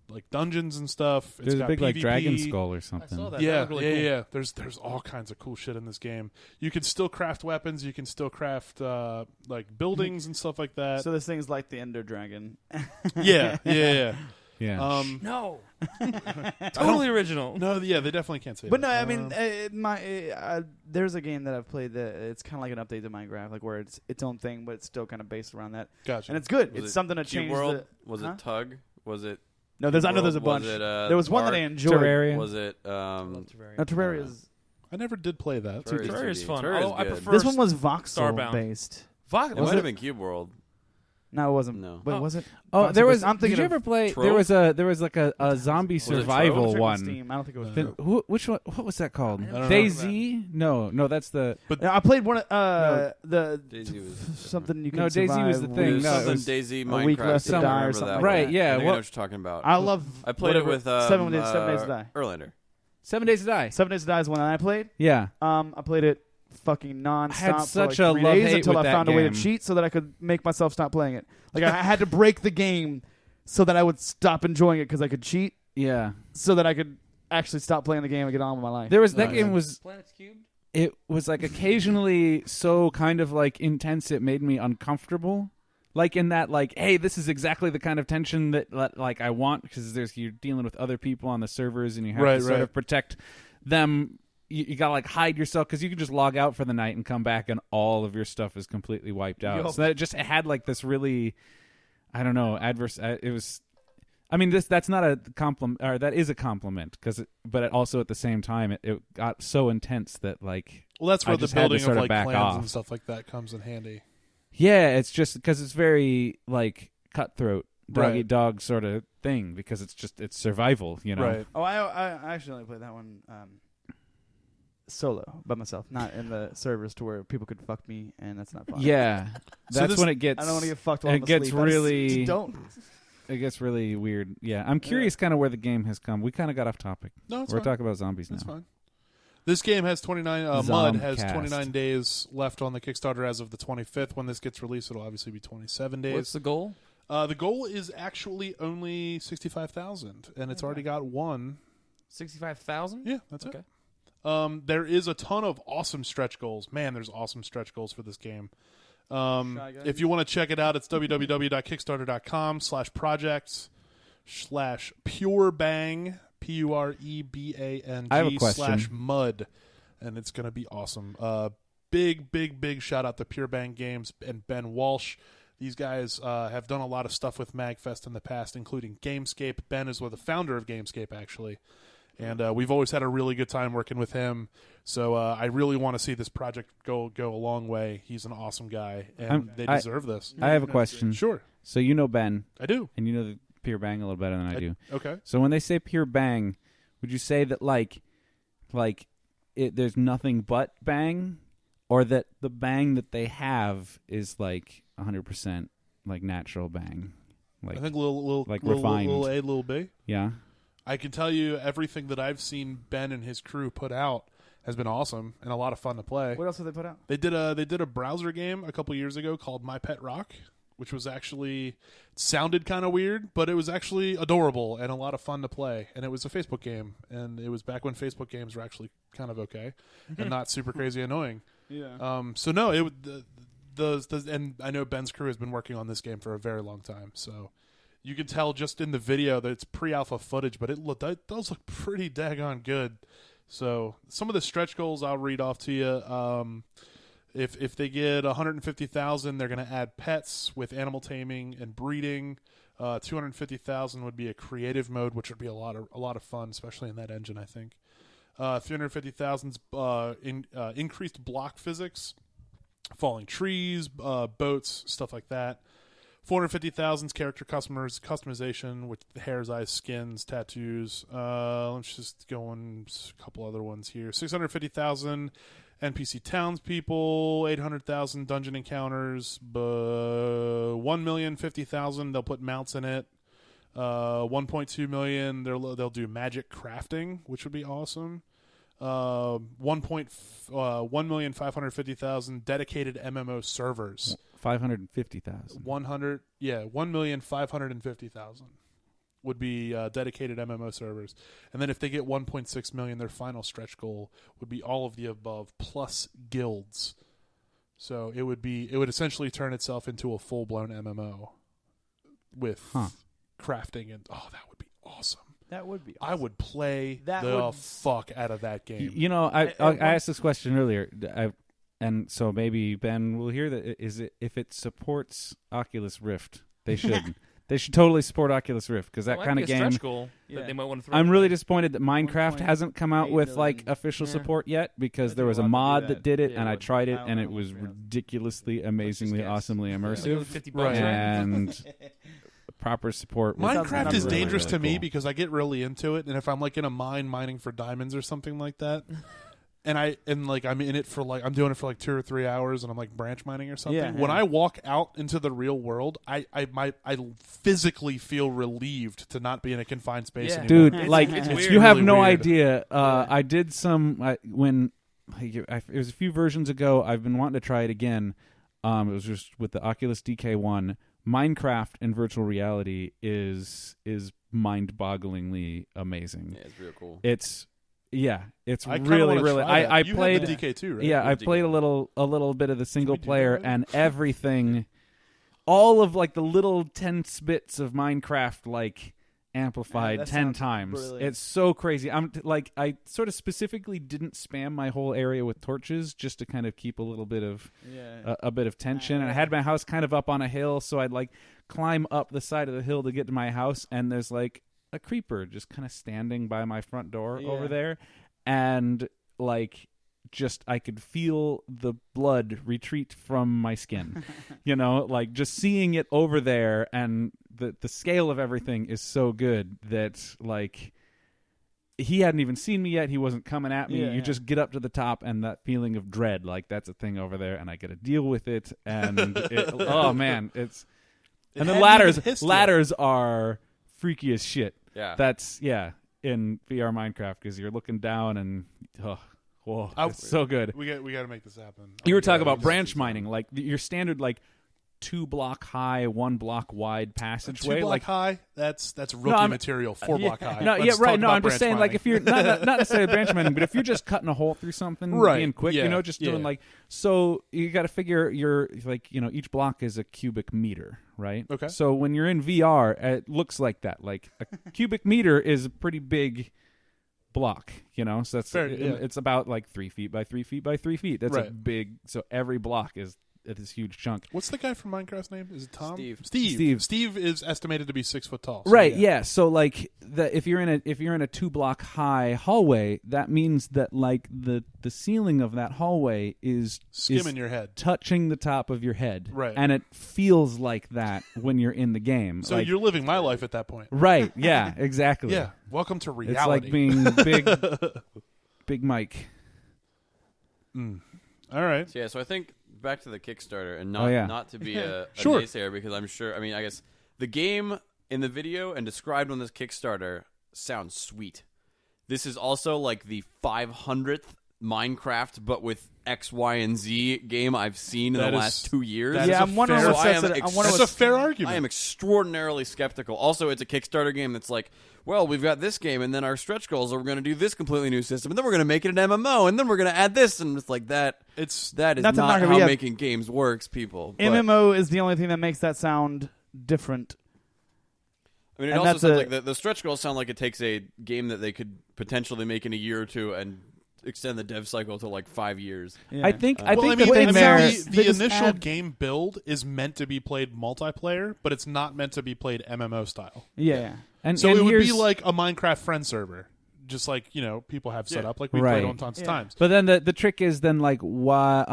like dungeons and stuff. It's There's got a big like PvP. dragon skull or I something. saw that. Yeah, That looked really yeah, cool. yeah. There's all kinds of cool shit in this game. You can still craft weapons. You can still craft like buildings and stuff like that. So this thing's like the Ender Dragon. yeah. Yeah. No. Totally original. No, yeah, they definitely can't say But that. no, I mean, there's a game that I've played that it's kind of like an update to Minecraft, like where it's its own thing, but it's still kind of based around that, Gotcha. and it's good. Was it's it something to Cube change. World? The, Was Huh? it Tug? Was it? No, I know there's a World? bunch. Was it, There was one that I Ark? enjoyed. Terraria. Was it? No, Terraria is. I never did play that. Terraria's fun. Terraria's Oh, I good. prefer This one was voxel Starbound. based. It Was might it? have been Cube World. No, it wasn't. No. Wait, Oh. was it? Oh, Voxel there based? was. I'm thinking Did you of ever play? Trove? There was like a zombie it Trove? survival Check on one. Steam. I don't think it was. Then which one? What was that called? I don't know. Daisy? No, that's the. Yeah, I played one. No. The Daisy was something you can. No, Daisy was the survive thing. with. No, it something was Daisy a week Minecraft. left to I die or remember something that like one. Right, yeah, I think I know what- what you're talking about. I love. I played whatever, it with 7 Days to Die. Erlander. 7 Days to Die. 7 Days to Die is one that I played. Yeah. I played it fucking nonstop had for such like a 3 days love-hate until I with that found a way to game. cheat so that I could make myself stop playing it. Like I had to break the game so that I would stop enjoying it because I could cheat, Yeah. so that I could actually stop playing the game and get on with my life. There was that Nice. game was Planets Cubed? it was like occasionally so kind of like intense it made me uncomfortable. Like in that, like, hey, this is exactly the kind of tension that like I want because you're dealing with other people on the servers and you have Right, to sort right. of protect them. You gotta like hide yourself because you can just log out for the night and come back and all of your stuff is completely wiped out. Yup. So that it had like this really, I don't know, adverse. It was. I mean, that's not a compliment, or that is a compliment, but it also at the same time, it got so intense that like. Well, that's where I the just had to building of sort of like back clans off. and stuff like that comes in handy. Yeah, it's just because it's very like cutthroat, dog Right. eat dog sort of thing because it's survival, you know. Right. Oh, I actually only played that one solo by myself, not in the servers to where people could fuck me, and that's not fun. Yeah, So that's this- when it gets. I don't want to get fucked while it I'm gets asleep. I just really- don't. It gets really weird. Yeah, I'm curious kind of where the game has come. We kind of got off topic. No, it's We're fine. talking about zombies That's now. fine. This game has 29. Mud has Zomcast. 29 days left on the Kickstarter as of the 25th. When this gets released, it'll obviously be 27 days. What's the goal? The goal is actually only 65,000, and it's already got one. 65,000? Yeah, that's Okay. it. There is a ton of awesome stretch goals. Man, there's awesome stretch goals for this game. If you want to check it out, it's www.kickstarter.com/projects/purebang PUREBANG I have a question. /mud, and it's gonna be awesome. Big shout out to Pure Bang Games and Ben Walsh. These guys have done a lot of stuff with MAGFest in the past, including Gamescape. Ben is the founder of Gamescape, actually. And we've always had a really good time working with him. So I really want to see this project go a long way. He's an awesome guy, and they deserve this. I have a question. Sure. So you know Ben, I do. and you know the Pure Bang a little better than I do. Okay. So when they say Pure Bang, would you say that there's nothing but bang, or that the bang that they have is like 100% like natural bang? Like I think little refined. little A, little B. Yeah. I can tell you everything that I've seen Ben and his crew put out has been awesome and a lot of fun to play. What else have they put out? They did a browser game a couple years ago called My Pet Rock, which was actually sounded kind of weird, but it was actually adorable and a lot of fun to play. And it was a Facebook game, and it was back when Facebook games were actually kind of okay and not super crazy annoying. Yeah. So no, and I know Ben's crew has been working on this game for a very long time, so. You can tell just in the video that it's pre-alpha footage, but that does look pretty daggone good. So some of the stretch goals I'll read off to you. If they get 150,000, they're going to add pets with animal taming and breeding. 250,000 would be a creative mode, which would be a lot of fun, especially in that engine, I think. 350,000 increased block physics, falling trees, boats, stuff like that. 450,000 character customization with hairs, eyes, skins, tattoos. Let's just go on a couple other ones here. 650,000 NPC townspeople, 800,000 dungeon encounters, 1,050,000. They'll put mounts in it. 1.2 million. They'll do magic crafting, which would be awesome. 1,550,000 dedicated MMO servers. 550,000. 1,550,000 would be dedicated MMO servers, and then if they get 1.6 million, their final stretch goal would be all of the above plus guilds. So it would essentially turn itself into a full blown MMO with crafting, and that would be awesome. That would be awesome. I would play fuck out of that game. You know, I asked this question earlier, and so maybe Ben will hear that. If it supports Oculus Rift, they should. They should totally support Oculus Rift, because that kind of game. Stretch goal that they might want to throw. I'm really disappointed that Minecraft hasn't come out with million. official support yet, because there was a mod that did it, and I tried it, and it was ridiculously, amazingly, awesomely immersive. $50, Right. And proper support. was Minecraft is really, dangerous really to me cool. because I get really into it, and if I'm like in a mine mining for diamonds or something like that, and I'm in it for I'm doing it for 2 or 3 hours, and I'm like branch mining or something. Yeah, when yeah. I walk out into the real world, I physically feel relieved to not be in a confined space Yeah. anymore. Dude, It's weird. you have really no weird. idea. I did some when it was a few versions ago. I've been wanting to try it again. It was just with the Oculus DK1. Minecraft in virtual reality is mind-bogglingly amazing. Yeah, it's real cool. It's I kinda really wanna really. try that. I You played have the DK2, right? Yeah, I have played a DK1. little bit of the single do player, that? and everything, all of the little tense bits of Minecraft amplified that 10 sounds times. brilliant. It's so crazy. I sort of specifically didn't spam my whole area with torches just to kind of keep a little bit of a bit of tension. And I had my house kind of up on a hill, so I'd climb up the side of the hill to get to my house, and there's a creeper just kind of standing by my front door over there, and I could feel the blood retreat from my skin. Just seeing it over there, and the scale of everything is so good that he hadn't even seen me yet. He wasn't coming at me. You just get up to the top, and that feeling of dread, that's a thing over there, and I got to deal with it. And oh man, and then ladders are freaky as shit. Yeah. That's in VR Minecraft, because you're looking down and Whoa, I- it's so good. We got to make this happen. You were talking Yeah, about we branch just- mining, like your standard, like 2 block high, 1 block wide A passageway. 2 block Like high. That's rookie I'm- material. 4 block high. no, Let's yeah, talk right. No, about I'm just branch saying, like mining. if you're not necessarily branch mining, but if you're just cutting a hole through something, Right, being quick, yeah, just doing yeah. like so. You got to figure your each block is a cubic meter, right? Okay. So when you're in VR, it looks like that. Like a cubic meter is a pretty big block, so that's Fair, yeah. it's about like 3 feet by 3 feet by 3 feet. That's a Right. big. So every block is this huge chunk. What's the guy from Minecraft's name? Is it Tom? Steve. Steve is estimated to be 6 foot tall. So Right, yeah. So like if you're in a 2 block high hallway, that means that like the ceiling of that hallway is Skimming your head. touching the top of your head. Right. And it feels like that when you're in the game. So like, you're living my life at that point. right, yeah, exactly. Yeah. Welcome to reality. It's like being big Mike. All right. So, yeah, so I think back to the Kickstarter and Oh, yeah. not to be a Sure. naysayer, because I'm sure. I mean, I guess the game in the video and described on this Kickstarter sounds sweet. This is also like the 500th Minecraft, but with X, Y, and Z game I've seen in That the is- last 2 years. that is Yeah, a I'm wondering fair- what So I sets am it. I ex- wonder That's what's a fair argument. I am extraordinarily skeptical. Also, it's a Kickstarter game that's like, well, we've got this game, and then our stretch goals are we're going to do this completely new system, and then we're going to make it an MMO, and then we're going to add this, and it's like that. That is Not not, to knock it, how but yeah. making games works, people. But, MMO is the only thing that makes that sound different. I mean, it and also that's sounds a- like the stretch goals sound like it takes a game that they could potentially make in a year or two and extend the dev cycle to like 5 years. I think Well, the I mean, thing it there sounds- the they just initial add- game build is meant to be played multiplayer, but it's not meant to be played MMO style. Yeah. and So and it would be here's- like a Minecraft friend server, just like people have set Yeah. up, like we Right. played on tons of Yeah. times. But then the trick is then like why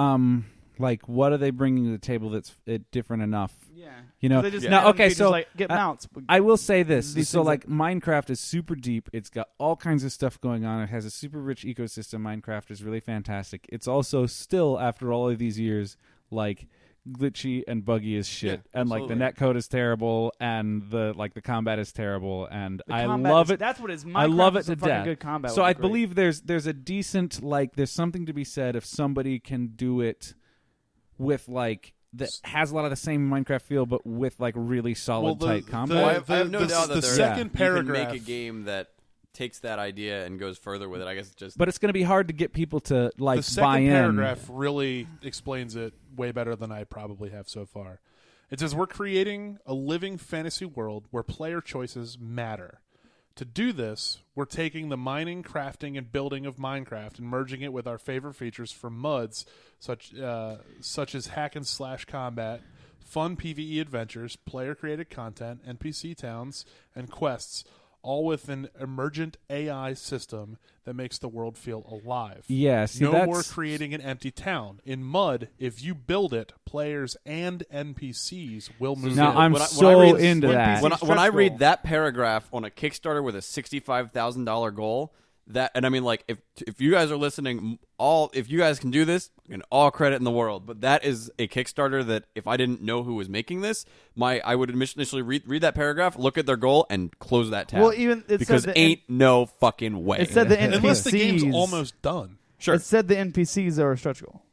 what are they bringing to the table that's different enough? Yeah. They just Now, add on okay, features so like get mounts. I will say this. These So things like Minecraft is super deep. It's got all kinds of stuff going on. It has a super rich ecosystem. Minecraft is really fantastic. It's also still, after all of these years, like glitchy and buggy as shit. Yeah, and like the absolutely. netcode is terrible and the combat is terrible and The I combat love is- it. That's what it is. I love Minecraft it is to some fucking death. Good combat. So would I be great. believe there's a decent there's something to be said if somebody can do it with like that has a lot of the same Minecraft feel, but with like really solid tight combat. Well, I have no the- doubt that the there second you paragraph can make a game that takes that idea and goes further with it. I guess it's just But it's going to be hard to get people to like the second buy in. paragraph really explains it way better than I probably have so far. It says we're creating a living fantasy world where player choices matter. To do this, we're taking the mining, crafting, and building of Minecraft and merging it with our favorite features from MUDs, such as hack and slash combat, fun PvE adventures, player-created content, NPC towns, and quests, all with an emergent AI system that makes the world feel alive. Yeah, see, no that's more creating an empty town. In Mud, if you build it, players and NPCs will move Now in. I'm When I so read- into when that. PC when I stretch read goal. that paragraph on a Kickstarter with a $65,000 goal, and I mean, like, if you guys are listening, if you guys can do this, all credit in the world. But that is a Kickstarter that if I didn't know who was making this, I would initially read that paragraph, look at their goal, and close that tab. Well, even it because said the ain't no fucking way. it said the Unless the game's NPCs almost done. Sure. It said the NPCs are a stretch goal.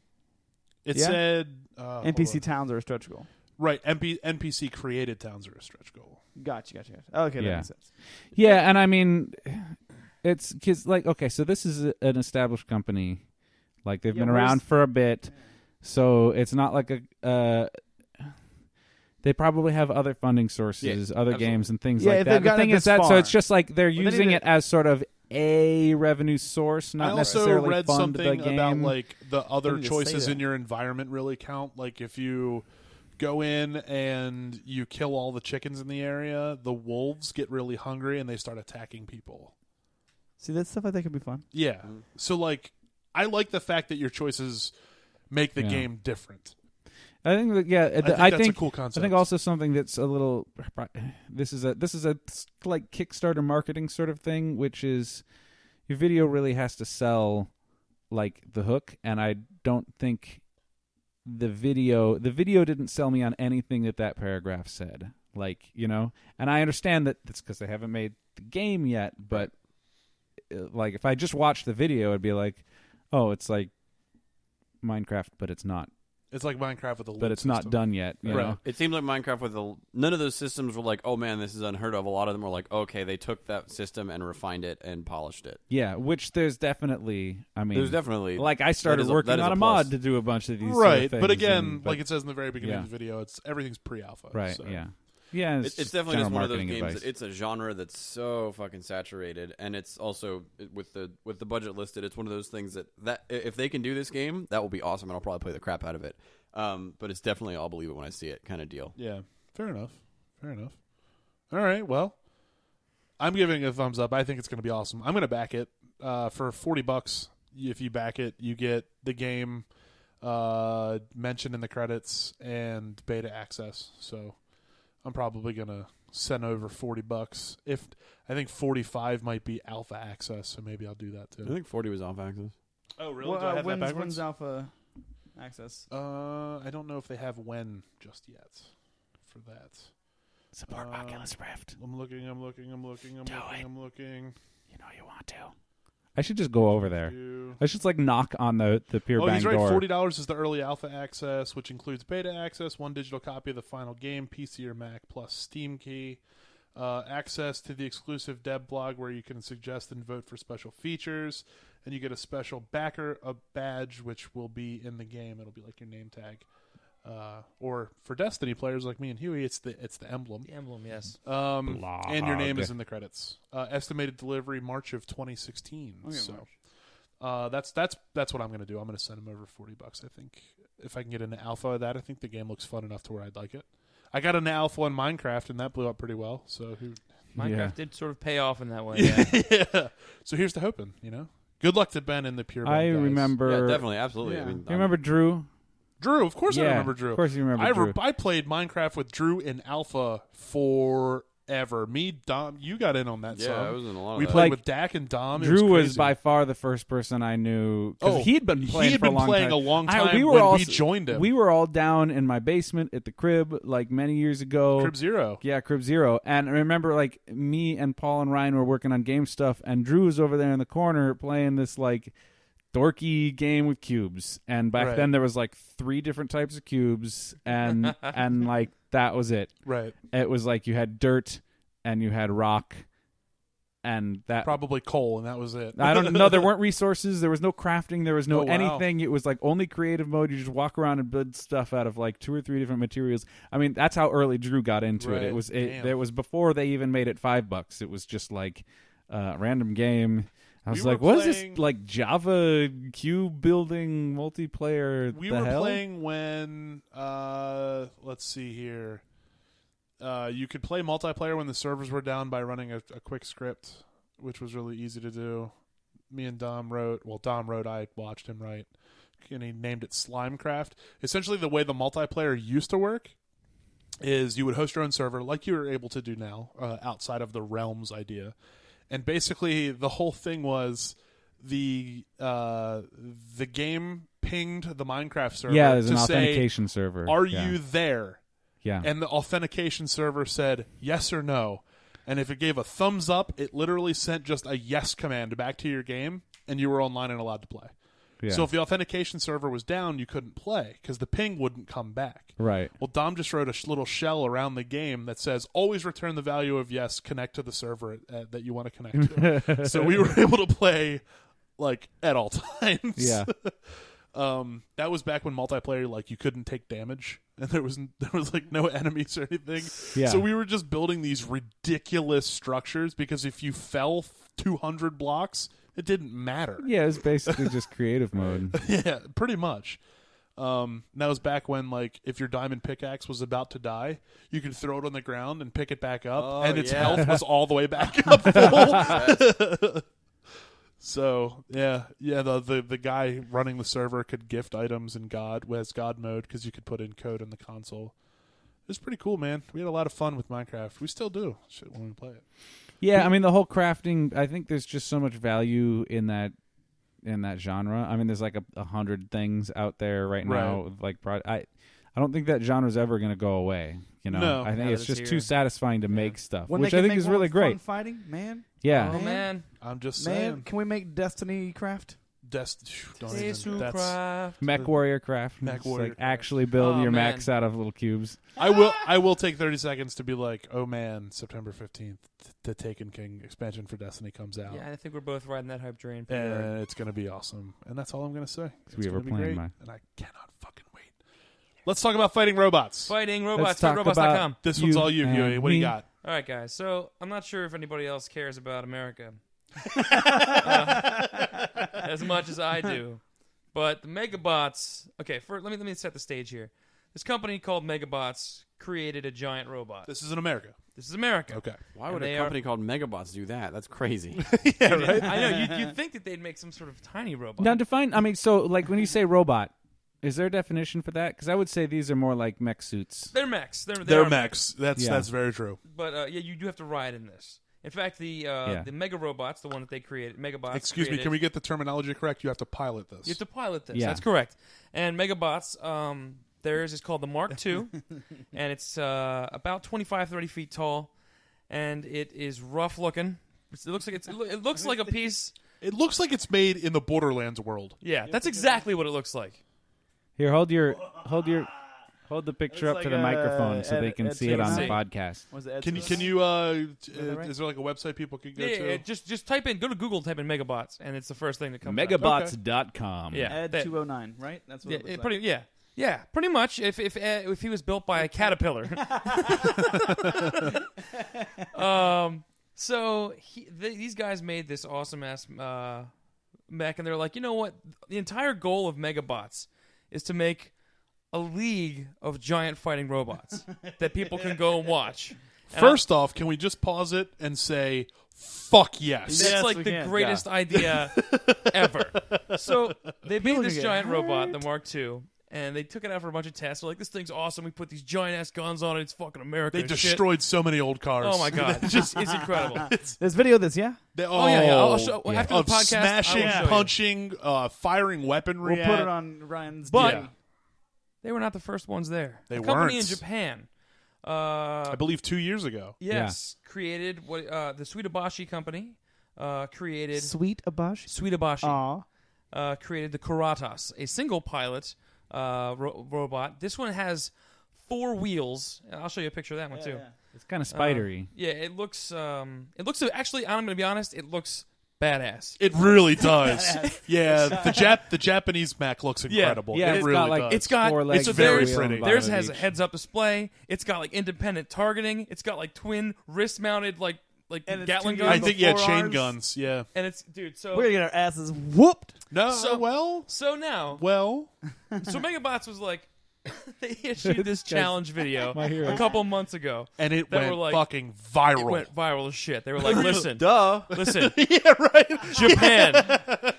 It Yeah? said NPC towns are a stretch goal. right. NPC created towns are a stretch goal. Gotcha. Okay, that Yeah. makes sense. Yeah, and I mean, it's because like okay, so this is an established company, like they've Yeah, been where's- around for a bit, so it's not like they probably have other funding sources, other absolutely. games and things Yeah, like if that. they've The gotten thing it is this that so far. it's just like they're Well, they using need it as sort of a revenue source, not I also necessarily read fund the something game. about like the other need to say choices that. in your environment really count. Like if you go in and you kill all the chickens in the area, the wolves get really hungry and they start attacking people. See, that stuff I think could be fun. Yeah. So like I like the fact that your choices make the Yeah. game different. I think that, yeah, I think that's a cool concept. I think also something that's a little. This is a like Kickstarter marketing sort of thing, which is your video really has to sell like the hook, and I don't think the video didn't sell me on anything that paragraph said. Like and I understand that it's because they haven't made the game yet, but like if I just watched the video, I'd be like, Oh, it's like Minecraft, but it's not. It's like Minecraft with a loot But it's system. not done yet. You Right. know? It seems like Minecraft with none of those systems were like, oh man, this is unheard of. A lot of them were like, okay, they took that system and refined it and polished it. Yeah, which there's definitely. I mean, There's definitely like I started that working is on a a mod plus. to do a bunch of these sort of Right, things, but again, and- like it says in the very beginning yeah. of the video, everything's pre-alpha. right, so. yeah, yeah. It's definitely just general one of those marketing games. advice. It's a genre that's so fucking saturated, and it's also with the budget listed. It's one of those things that if they can do this game, that will be awesome, and I'll probably play the crap out of it. But it's definitely I'll believe it when I see it kind of deal. Yeah, fair enough. All right, well, I'm giving it a thumbs up. I think it's going to be awesome. I'm going to back it for $40. If you back it, you get the game mentioned in the credits and beta access. So I'm probably going to send over $40. If I think 45 might be alpha access, so maybe I'll do that I too. think 40 was off axis. Oh, really? Well, Do I have that when's backwards? alpha access? I don't know if they have when just yet for that. Support Oculus Rift. I'm looking. You know you want to. I should just go over there. I should like knock on the pure Oh, bang he's right. door. $40 is the early alpha access, which includes beta access, one digital copy of the final game, PC or Mac, plus Steam key, access to the exclusive dev blog where you can suggest and vote for special features, and you get a special backer a badge, which will be in the game. It'll be like your name tag. Or for Destiny players like me and Huey, it's the emblem. The emblem, yes. And your name is in the credits. Estimated delivery March of 2016. Okay, So that's what I'm going to do. I'm going to send him over $40. I think if I can get into alpha of that, I think the game looks fun enough to where I'd like it. I got into alpha in Minecraft and that blew up pretty well. So Minecraft did sort of pay off in that way. Yeah. yeah. So here's to hoping. Good luck to Ben and the Pure. I Ben guys. remember. Yeah, definitely, absolutely. Yeah. I mean, You remember Drew? Drew. Of course, I Yeah, remember Drew. Of course, you remember Drew. I played Minecraft with Drew in alpha forever. Me, Dom, you got in on that. Yeah, some. I was in a lot of We that. played Like, with Dak and Dom. It Drew was crazy. by far the first person I knew because he'd been playing He had for a been long playing time. a long time we were when all we joined him. We were all down in my basement at the crib like many years ago. Crib Zero. Yeah, Crib Zero. And I remember like me and Paul and Ryan were working on game stuff, and Drew was over there in the corner playing this like dorky game with cubes. And back Right. then there was like 3 different types of cubes, and and like that was it. Right. It was like you had dirt and you had rock, and that Probably coal, and that was it. I don't know. There weren't resources. There was no crafting. There was no Oh, wow. anything. It was like only creative mode. You just walk around and build stuff out of like 2 or 3 different materials. I mean, that's how early Drew got into Right. it. Damn. It was before they even made it $5. It was just like random game. I was We were like, what is playing- this like Java cube building multiplayer? We the were hell? playing when, let's see here. You could play multiplayer when the servers were down by running a quick script, which was really easy to do. Me and Dom wrote. Well, Dom wrote. I watched him write, and he named it Slimecraft. Essentially, the way the multiplayer used to work is you would host your own server, like you are able to do now, outside of the Realms idea. And basically, the whole thing was the game pinged the Minecraft server. Yeah, there's an to say, authentication server. Are Yeah. you there? Yeah. And the authentication server said yes or no. And if it gave a thumbs up, it literally sent just a yes command back to your game, and you were online and allowed to play. Yeah. So if the authentication server was down, you couldn't play because the ping wouldn't come back. Right. Well, Dom just wrote a little shell around the game that says, always return the value of yes, connect to the server that you want to connect to. So we were able to play like at all times. Yeah. That was back when multiplayer, like, you couldn't take damage and there was like no enemies or anything. Yeah. So we were just building these ridiculous structures because if you fell 200 blocks, it didn't matter. Yeah, it was basically just creative mode. Yeah, pretty much. That was back when, like, if your diamond pickaxe was about to die, you could throw it on the ground and pick it back up, Oh, and its yeah. health was all the way back up full. So the guy running the server could gift items in God mode because you could put in code in the console. It was pretty cool, man. We had a lot of fun with Minecraft. We still do shit when we play it. Yeah, I mean the whole crafting. I think there's just so much value in that genre. I mean, there's like 100 things out there right now. Like, I don't think that genre's ever going to go away. You know, No. I think Now it's that it's just here. too satisfying to make stuff, When which they I can think make is one really with great. fun fighting, man. Yeah, Oh man, I'm just Man, saying. can we make Destiny craft? Don't Stay even. That's, craft. Mech Warrior Craft. Mech Just, Warrior like, Craft. actually build Oh, your man. mechs out of little cubes. I will take 30 seconds to be like, oh man, September 15th, the Taken King expansion for Destiny comes out. Yeah, I think we're both riding that hype train. pretty hard. And it's going to be awesome. And that's all I'm going to say. It's we ever gonna be playing great, mine. and I cannot fucking wait. Let's talk about fighting robots. Fighting Let's robots. talk Fightrobots.com. about This one's all you, and Huey. What do you me. got? All right, guys. So I'm not sure if anybody else cares about America as much as I do, but the Megabots. Okay, let me set the stage here. This company called Megabots created a giant robot. This is in America. This is America. Okay. Why And would they a company called Megabots do that? That's crazy. Yeah, right? I know you'd think that they'd make some sort of tiny robot. Now define. I mean, so like when you say robot, is there a definition for that? Because I would say these are more like mech suits. They're mechs. They They're are mechs. That's very true. But yeah, you do have to ride in this. In fact, the Mega Robots, the one that they created, Megabots. Excuse me, can we get the terminology correct? You have to pilot this. You have to pilot this. Yeah. That's correct. And Megabots, theirs is called the Mark II, and it's about 25, 30 feet tall, and it is rough looking. It looks like it looks like a piece. It looks like it's made in the Borderlands world. Yeah, that's exactly what it looks like. Here, hold the picture It's up to like the microphone so Ed- they can Ed see it on the 209. podcast. Was it Can Ed209? you right? is there like a website people can go Yeah, to? just type in, go to Google, type in Megabots, and it's the first thing that comes up. Megabots.com. Yeah. Ed that- 209, right? That's what Yeah, it looks pretty. Yeah, pretty much. If he was built by a caterpillar. So these guys made this awesome ass mech, and they're like, you know what? The entire goal of Megabots is to make a league of giant fighting robots that people can go and watch. And First off, can we just pause it and say, fuck yes? that's Yes, like we the can. greatest idea ever. So they made People this can get giant robot, hurt. the Mark II, and they took it out for a bunch of tests. They're like, this thing's awesome. We put these giant ass guns on it. It's fucking America. They and shit." destroyed so many old cars. Oh my god, it's incredible. There's video of this, yeah? Oh yeah. I'll show, yeah. after the Of podcast. smashing, I will show you. punching, firing weaponry. We'll put at- it on Ryan's But TV. they were not the first ones there. They a company weren't. in Japan. I believe 2 years ago. Yes, created what the Suidabashi company created. Sweet Abash. Suidabashi Aw. created the Kuratas, a single pilot robot. This one has 4 wheels. I'll show you a picture of that one too. It's kind of spidery. Yeah, it looks. Actually, I'm going to be honest. It looks badass. It really does. Yeah, the Japanese mech looks incredible. Yeah, it it's really got, like, does. It's got. Four legs, So very theirs, pretty. Theirs bottom has of a each. heads-up display. It's got like independent targeting. It's got like twin wrist-mounted like And it's Gatling 2 guns. I years think before chain ours. guns. Yeah. And it's so We're gonna get our asses whooped. No. So- well. so now Well. so Megabots was like they issued this challenge video my hero. a couple months ago. And it That went were like- fucking It viral. went viral as shit. They were like, listen, Duh. listen, Yeah, right. Japan.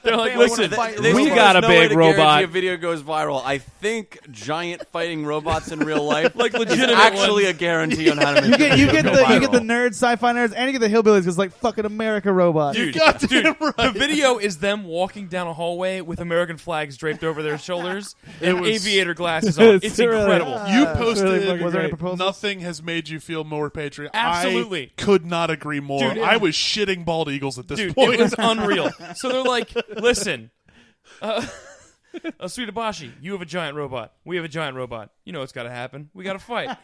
They're like, listen, We got a no big way to robot. guarantee a video goes viral. I think giant fighting robots in real life like is legitimate actually ones. a guarantee on how to make You a get video the go you get the viral. nerds, sci-fi nerds, and you get the hillbillies because like fucking America robot. Dude, Goddamn right. the video is them walking down a hallway with American flags draped over their shoulders and was- aviator glasses on. It's It's really- incredible. You really posted fucking Was there any proposals? nothing has made you feel more patriotic. Absolutely. I could not agree more. Dude, it- I was shitting bald eagles at this Dude, point. it was unreal. So they're like, listen, Suidabashi, you have a giant robot. We have a giant robot. You know what's got to happen. We got to fight.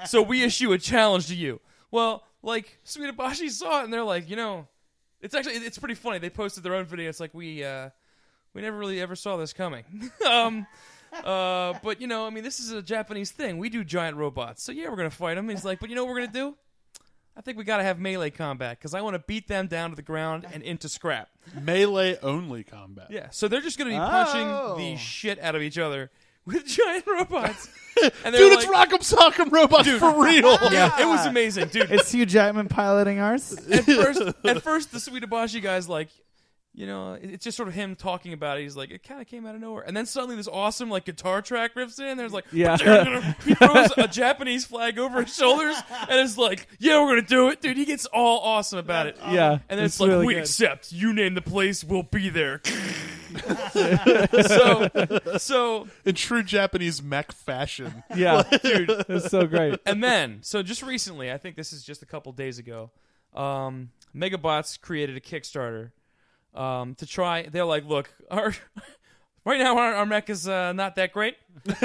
So we issue a challenge to you. Well, like, Suidabashi saw it, and they're like, it's pretty funny. They posted their own video. It's like, we never really ever saw this coming. But, this is a Japanese thing. We do giant robots. So, yeah, we're going to fight them. He's like, but you know what we're going to do? I think we got to have melee combat because I want to beat them down to the ground and into scrap. Melee only combat. Yeah, so they're just going to be Oh. punching the shit out of each other with giant robots. And Dude, they're it's like, Rock'em Sock'em Robots for real. Yeah, it was amazing, dude. It's Hugh Jackman piloting ours. At first, the Suidabashi guy's like, it's just sort of him talking about it. He's like, it kind of came out of nowhere. And then suddenly this awesome, like, guitar track riffs in. There's like, Yeah. he throws a Japanese flag over his shoulders and is like, yeah, we're going to do it. Dude, he gets all awesome about it. Yeah, And then it's it's like, really we good. accept. You name the place, we'll be there. so, In true Japanese mech fashion. Yeah, dude, it's so great. and then, so just recently, I think this is just a couple days ago, Megabots created a Kickstarter to try. They're like, look, right now our mech is not that great, but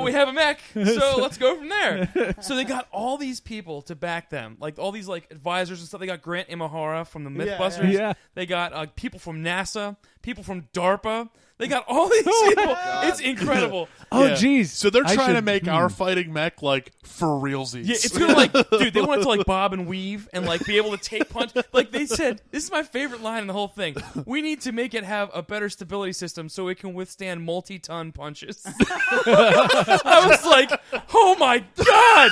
we have a mech, so let's go from there. So they got all these people to back them, like all these like advisors and stuff. They got Grant Imahara from the Mythbusters. Yeah. They got people from NASA, people from DARPA. They got all these people. It's incredible. Oh, Yeah. jeez. So they're I trying to should- make our fighting mech like for realsies. Yeah, it's gonna like, dude. They want it to like bob and weave and like be able to take punch. Like they said, this is my favorite line in the whole thing. We need to make it have a better stability system so it can withstand multi-ton punches. I was like, oh my god,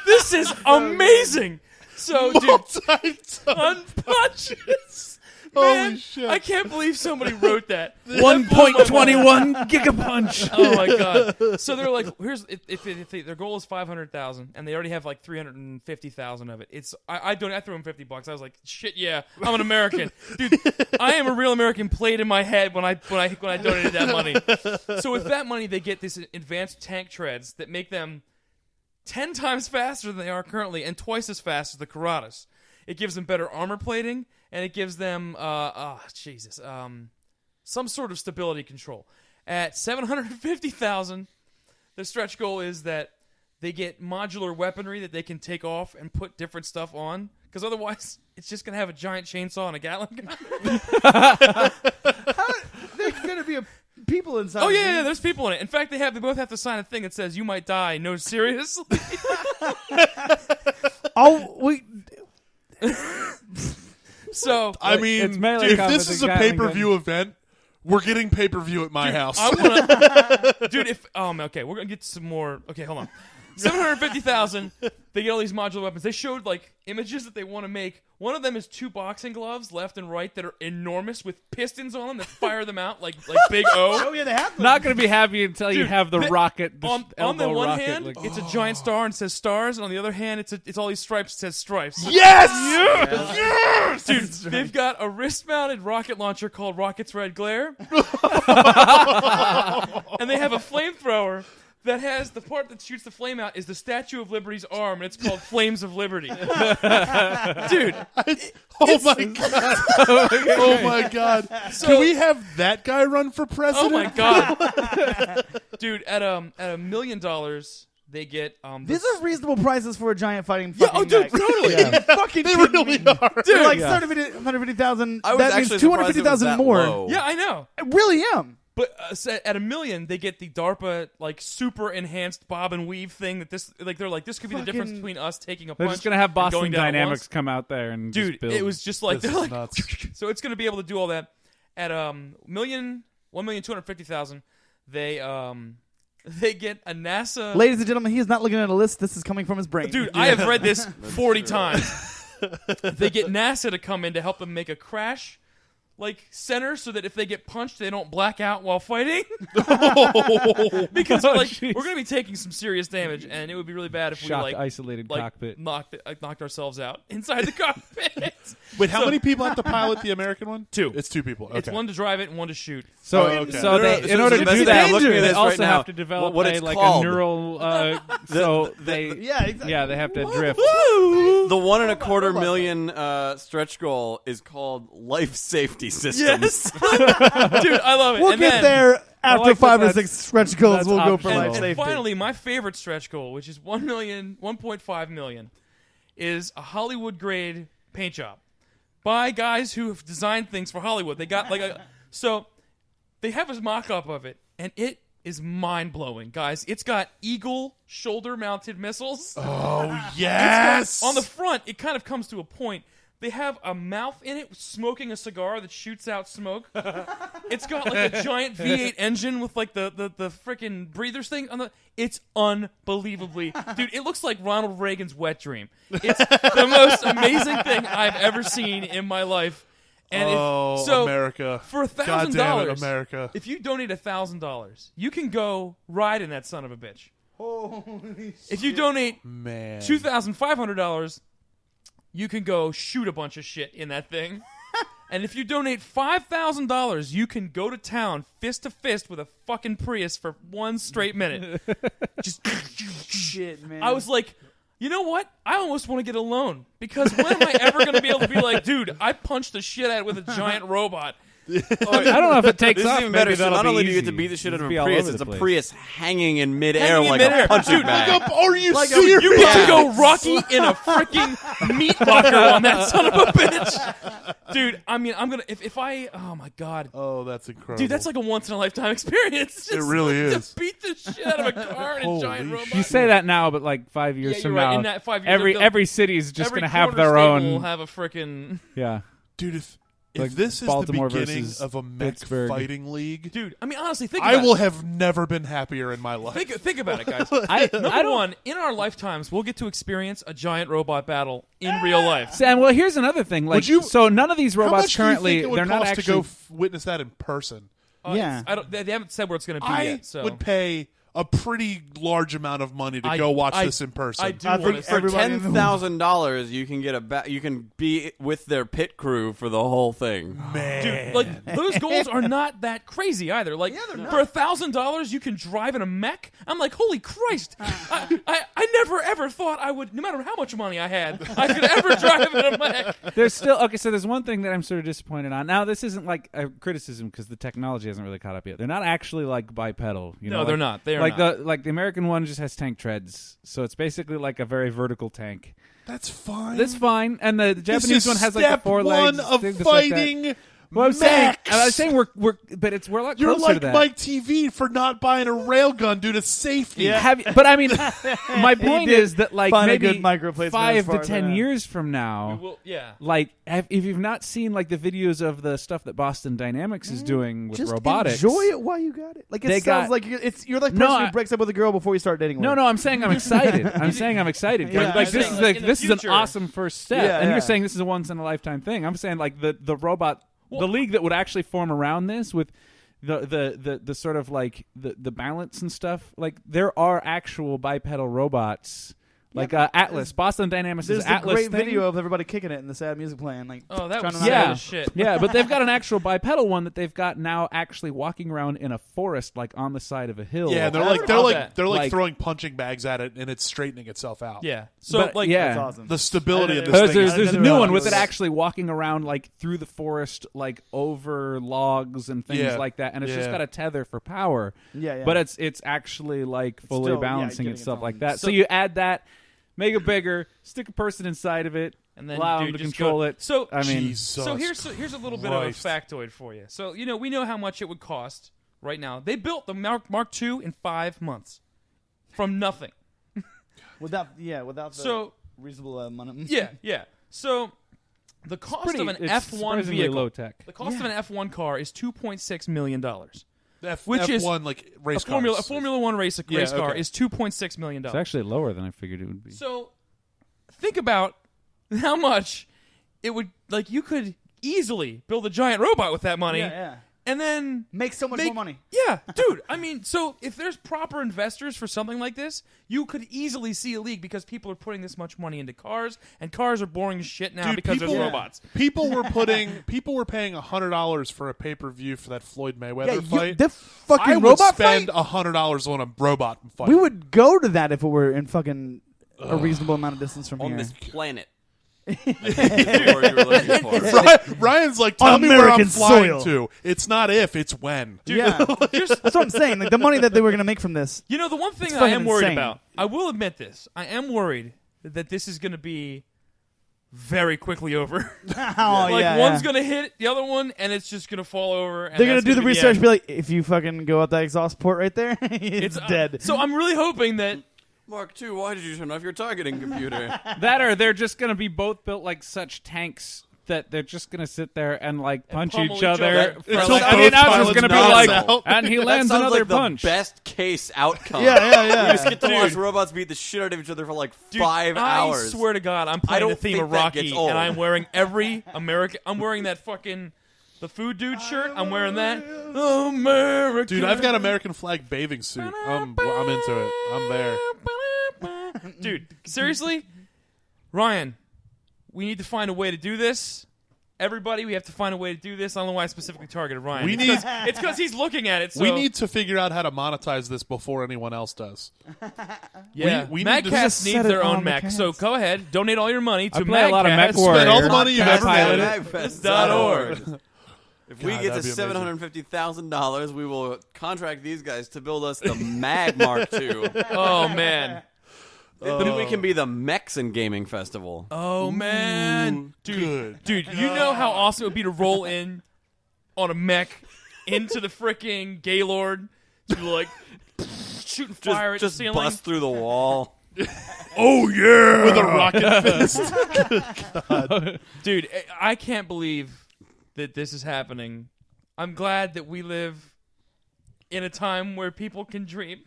this is amazing. So, dude, Multi-ton. punches. Holy Man, shit. I can't believe somebody wrote that. 1.21 gigapunch. Oh my god! So they're like, here's if their goal is 500,000 and they already have like 350,000 of it. It's I threw them $50. I was like, shit, yeah, I'm an American, dude. I am a real American. Played in my head when I donated that money. So with that money, they get these advanced tank treads that make them 10 times faster than they are currently and twice as fast as the Karatas. It gives them better armor plating and it gives them some sort of stability control. At 750,000, the stretch goal is that they get modular weaponry that they can take off and put different stuff on, because otherwise it's just gonna have a giant chainsaw and a Gatling gun. There's gonna be people inside. Oh yeah, there's people in it. In fact, they both have to sign a thing that says you might die. No, seriously. Oh, wait. So I mean, It's melee if combat this is a with Gatling pay-per-view event, we're getting pay-per-view at my house. I wanna, dude. Okay, we're gonna get some more. Okay, hold on. 750,000. They get all these modular weapons. They showed like images that they want to make. One of them is 2 boxing gloves, left and right, that are enormous with pistons on them that fire them out like Big O. Oh yeah, they have them. Not going to be happy until you Dude, have the rocket. The On the elbow one rocket, hand, like- it's a giant star and says stars, and on the other hand, it's all these stripes that says stripes. Yes! Yes! Dude, they've got a wrist-mounted rocket launcher called Rocket's Red Glare, and they have a flamethrower that has the part that shoots the flame out is the Statue of Liberty's arm, and it's called Flames of Liberty. Dude, Oh my god! Oh my god! Can we have that guy run for oh president? my god, dude! At $1 million, they get These are reasonable prices for a giant fighting. Yeah, Fucking dude, mech. totally. You fucking They kidding really me? are. They're like Yeah. 150,000. I was That actually means surprised it was 250,000 that more. low. Yeah, I know. I really am. But at $1 million, they get the DARPA like super enhanced bob and weave thing that this like they're like this could be the difference Fucking- between us taking a They're punch. just going to have and Boston going down at Dynamics once. come out there and Dude, just build. it was just like This they're is like nuts. so it's going to be able to do all that at $1,250,000. They get a NASA. Ladies and gentlemen, he is not looking at a list. This is coming from his brain. Dude, I have read this 40 times. They get NASA to come in to help them make a crash center so that if they get punched, they don't black out while fighting. Because jeez. we're going to be taking some serious damage, and it would be really bad if shock we isolated cockpit. knocked ourselves out inside the cockpit. Wait, how many people have to pilot the American one? 2. It's 2 people. Okay. It's 1 to drive it and 1 to shoot. So, Oh, okay. so they, in order to that's do the that, best thing. they This also right now, have to develop what a it's called. neural. So they, Yeah, exactly. yeah, they have to drift. The $1.25 million stretch goal is called life safety systems. Dude, I love it. We'll And get then- there after like that 5 or that's- 6 stretch goals. that's We'll go for optional. life And safety. finally, my favorite stretch goal, which is 1.5 million, is a Hollywood grade paint job by guys who have designed things for Hollywood. They got so they have a mock-up of it, and it is mind-blowing, guys. It's got Eagle shoulder-mounted missiles. Oh yes! On the front, it kind of comes to a point. They have a mouth in it smoking a cigar that shoots out smoke. It's got like a giant V8 engine with like the freaking breathers thing on the. It's unbelievably, dude. It looks like Ronald Reagan's wet dream. It's the most amazing thing I've ever seen in my life. And America! for God damn it, $1,000, America! if you donate $1,000, you can go ride in that son of a bitch. Holy If you donate Man, $2,500, you can go shoot a bunch of shit in that thing. And if you donate $5,000, you can go to town fist to fist with a fucking Prius for 1 straight minute. Just shit, man. I was like, You know what? I almost want to get a loan because when am I ever going to be able to be like, dude, I punched the shit out with a giant robot. I don't know if it takes This off. is even Maybe better. So that'll not be only do you easy. get to beat the shit out of It'll be a all Prius, over it's the a place. Prius hanging in midair Hanging in like midair. a punching Dude, bag. Are you Like serious? you get to go Rocky in a freaking meat locker on that son of a bitch, dude. I mean, I'm gonna if I oh my god, Oh, that's incredible. dude, that's like a once in a lifetime experience. It really To is. beat the shit out of a car and a Holy giant shit. robot. You say that now, but like 5 years Yeah, from you're right. now, In that 5 years, they'll- every city is just every going to have corner their stable will own. have a freaking Yeah. Dude, if Like this is Baltimore the beginning versus of a mech Pittsburgh. fighting league, dude. I mean, honestly, think I about will it. have never been happier in my life. Think about it, guys. I Number don't. one, in our lifetimes, we'll get to experience a giant robot battle in real life. Sam, well, here's another thing. Like, Would you- so none of these How robots much do you currently, think it would they're not cost actually. to go witness that in person? Yeah. I don't. They haven't said where it's going to be I yet. So would pay a pretty large amount of money to I- go watch I- this in person. I do I want think to. For everybody in the $10,000, you can get you can be with their pit crew for the whole thing. Man, Dude, like those goals are not that crazy either. Like for $1,000, you can drive in a mech. I'm like, holy Christ! I never ever thought I would, no matter how much money I had, I could ever drive in a mech. There's still okay. So there's one thing that I'm sort of disappointed on. Now this isn't like a criticism because the technology hasn't really caught up yet. They're not actually like bipedal. You know, No, they're like- not. They are like not. the American one just has tank treads, so it's basically like a very vertical tank. that's fine. That's fine. And the This Japanese is one has like step the four legs. one of things like that. fighting. Well, I'm saying, mechs. I was saying we're a lot You're closer like to that. Mike TV for not buying a railgun due to safety. But I mean, my point did is that like find a maybe good microplacement as 5 far to as 10 that. years from now, Well, yeah. like if you've not seen like the videos of the stuff that Boston Dynamics is doing with Just robotics, enjoy it while you got it. Like it They sounds got- like you're like the No, person I- who breaks up with a girl before you start dating. No, her. no, I'm saying I'm excited. I'm saying I'm excited. Yeah, like I this think, is like, in the this is an future- awesome first step, Yeah, and yeah. you're saying this is a once in a lifetime thing. I'm saying like the robot, the league that would actually form around this with the sort of like the balance and stuff. Like there are actual bipedal robots. Like Atlas, Boston Dynamics There's is the Atlas great thing. video of everybody kicking it and the sad music playing. Like, Oh, that trying was to sad Yeah. as shit. Yeah, but they've got an actual bipedal one that they've got now actually walking around in a forest, like on the side of a hill. Yeah, they're I like heard they're about like that. they're like Like- throwing punching bags at it and it's straightening itself out. Yeah. So But, like, yeah. That's awesome. The stability of this There's, thing is there's a Another new one one with was- it actually walking around like through the forest, like over logs and things Yeah. like that, and it's just Yeah. got a tether for power. Yeah. But it's actually like fully still, yeah, balancing getting and stuff its like own- that. So So- you add that, make it bigger, stick a person inside of it, and then allow dude, them to just control go- it. So I mean, Jesus So here's a little bit of a Christ. factoid for you. So we know how much it would cost right now. They built the Mark II in 5 months from nothing. without the So reasonable money. yeah. So the cost pretty, of an it's F1 surprisingly vehicle, low tech. the cost of an F1 car is $2.6 million. Which Which is F1 like race A Formula cars. One race Yeah, car okay. is $2.6 million. It's actually lower than I figured it would be. So think about how much it would like. You could easily build a giant robot with that money, Yeah. and then Make so much Make- more money. Yeah, dude. I mean, so if there's proper investors for something like this, you could easily see a league because people are putting this much money into cars, and cars are boring as shit now Dude, because people- there's Yeah. robots. People were paying $100 for a pay-per-view for that Floyd Mayweather fight. the fucking I would robot spend fight. $100 on a robot fight. We would go to that if it were in fucking a reasonable amount of distance from On here. this planet. That's the word you were looking for. Ryan's like, tell On me where I'm American flying soil. to. It's not if, it's when. Yeah, that's what I'm saying. Like the money that they were going to make from this. You know, the one thing It's that I am fucking worried insane. about, I will admit this, I am worried that this is going to be very quickly over. Oh Like one's going to hit the other one, and it's just going to fall over. And They're gonna that's do the be research. end. Be like, if you fucking go out that exhaust port right there, it's dead. So I'm really hoping that. Mark II, why did you turn off your targeting computer? That or they're just going to be both built like such tanks that they're just going to sit there and like punch pummel each each other. other. for, Until like, both I mean, now it's pilots going to be knock like, out. and he That lands sounds another like punch. the best case outcome. yeah. You just get to Dude. watch robots beat the shit out of each other for like Dude, 5 hours. I swear to God, I'm I playing don't the theme think of that Rocky, gets old. and I'm wearing every American. I'm wearing that fucking the food dude shirt. I'm wearing that. America. Dude, I've got American flag bathing suit. I'm into it. I'm there. Dude, seriously, Ryan, we need to find a way to do this. everybody, we have to find a way to do this. I don't know why I specifically targeted Ryan. We It's because he's looking at it. So. We need to figure out how to monetize this before anyone else does. Yeah, we need to MAGCast just needs set their it own on the mech. cast. So go ahead, donate all your money to I play a lot of MAGCast. Mech Spend all the Warrior. money you've ever made. Magfest.org. If we God, get to that'd be amazing. $750,000, we will contract these guys to build us the Mag Mark II. Oh man. Then we can be the Mexican Gaming Festival. Oh man, Good. dude, you know how awesome it would be to roll in on a mech into the freaking Gaylord to like shooting fire at the Just ceiling. bust through the wall. Oh yeah, with a rocket fist. Dude, I can't believe that this is happening. I'm glad that we live in a time where people can dream.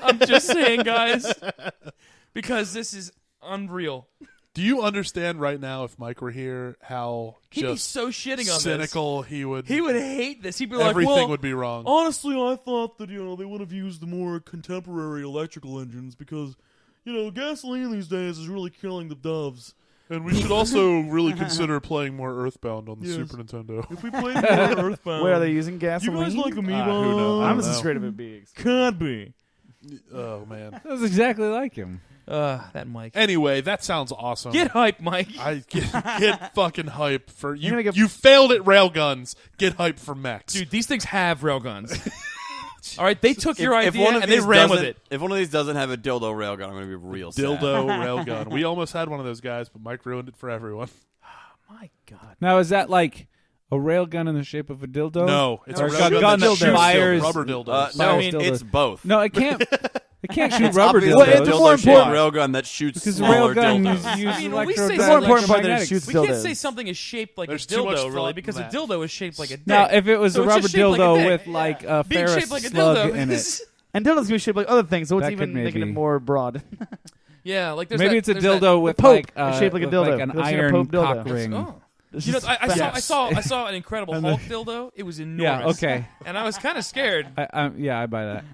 I'm just saying, guys, because this is unreal. Do you understand right now, if Mike were here, how He'd be just so shitting on cynical he would? this. He would hate this. He'd be everything like, well, would be wrong. Honestly, I thought that, they would have used the more contemporary electrical engines because, gasoline these days is really killing the doves. And we should also really consider playing more Earthbound on the Yes. Super Nintendo. If we played more Earthbound, Where are they using you gasoline? guys like who Amiibo? knows? I'm I just don't know. afraid of it being. Could be. Oh man. That was exactly like him. that Mike. Anyway, that sounds awesome. Get hype, Mike. I get fucking hype for you. gonna get- You failed at railguns. Get hype for mechs. Dude, these things have railguns. All right, they took your If idea one of and they these ran with doesn't- it. If one of these doesn't have a dildo railgun, I'm going to be real sad. Dildo railgun. We almost had one of those guys, but Mike ruined it for everyone. My God. Now, is that like a railgun in the shape of a dildo? No, it's Or a a railgun gun that that shoots fires- rubber dildos. No, Fire I mean, dildo. it's both. No, it can't. It can't shoot It's rubber obviously Well, a it's dildos. more dildo-shaped important- railgun that shoots Because smaller railgun dildos. uses I mean, when we say electro. something- The more important part that it magnetics. shoots We can't dildos. say something is shaped like There's a too much dildo, really, thought because in a that. dildo is shaped like a dick. Now, if it was So a it's rubber just shaped like a dildo dick. with like a being Ferris shaped like a slug dildo in it, is- And dildos can be shaped like other things, so it's That even could making it maybe- more broad. Yeah, like there's maybe that, it's a there's that- dildo with Pope like is shaped like a with dildo. like an Have you seen a iron Pope dildo? cock ring. Oh. It's You know, just I saw fast. an Incredible And Hulk dildo. It was enormous. Yeah, okay. And I was kind of scared. I buy that.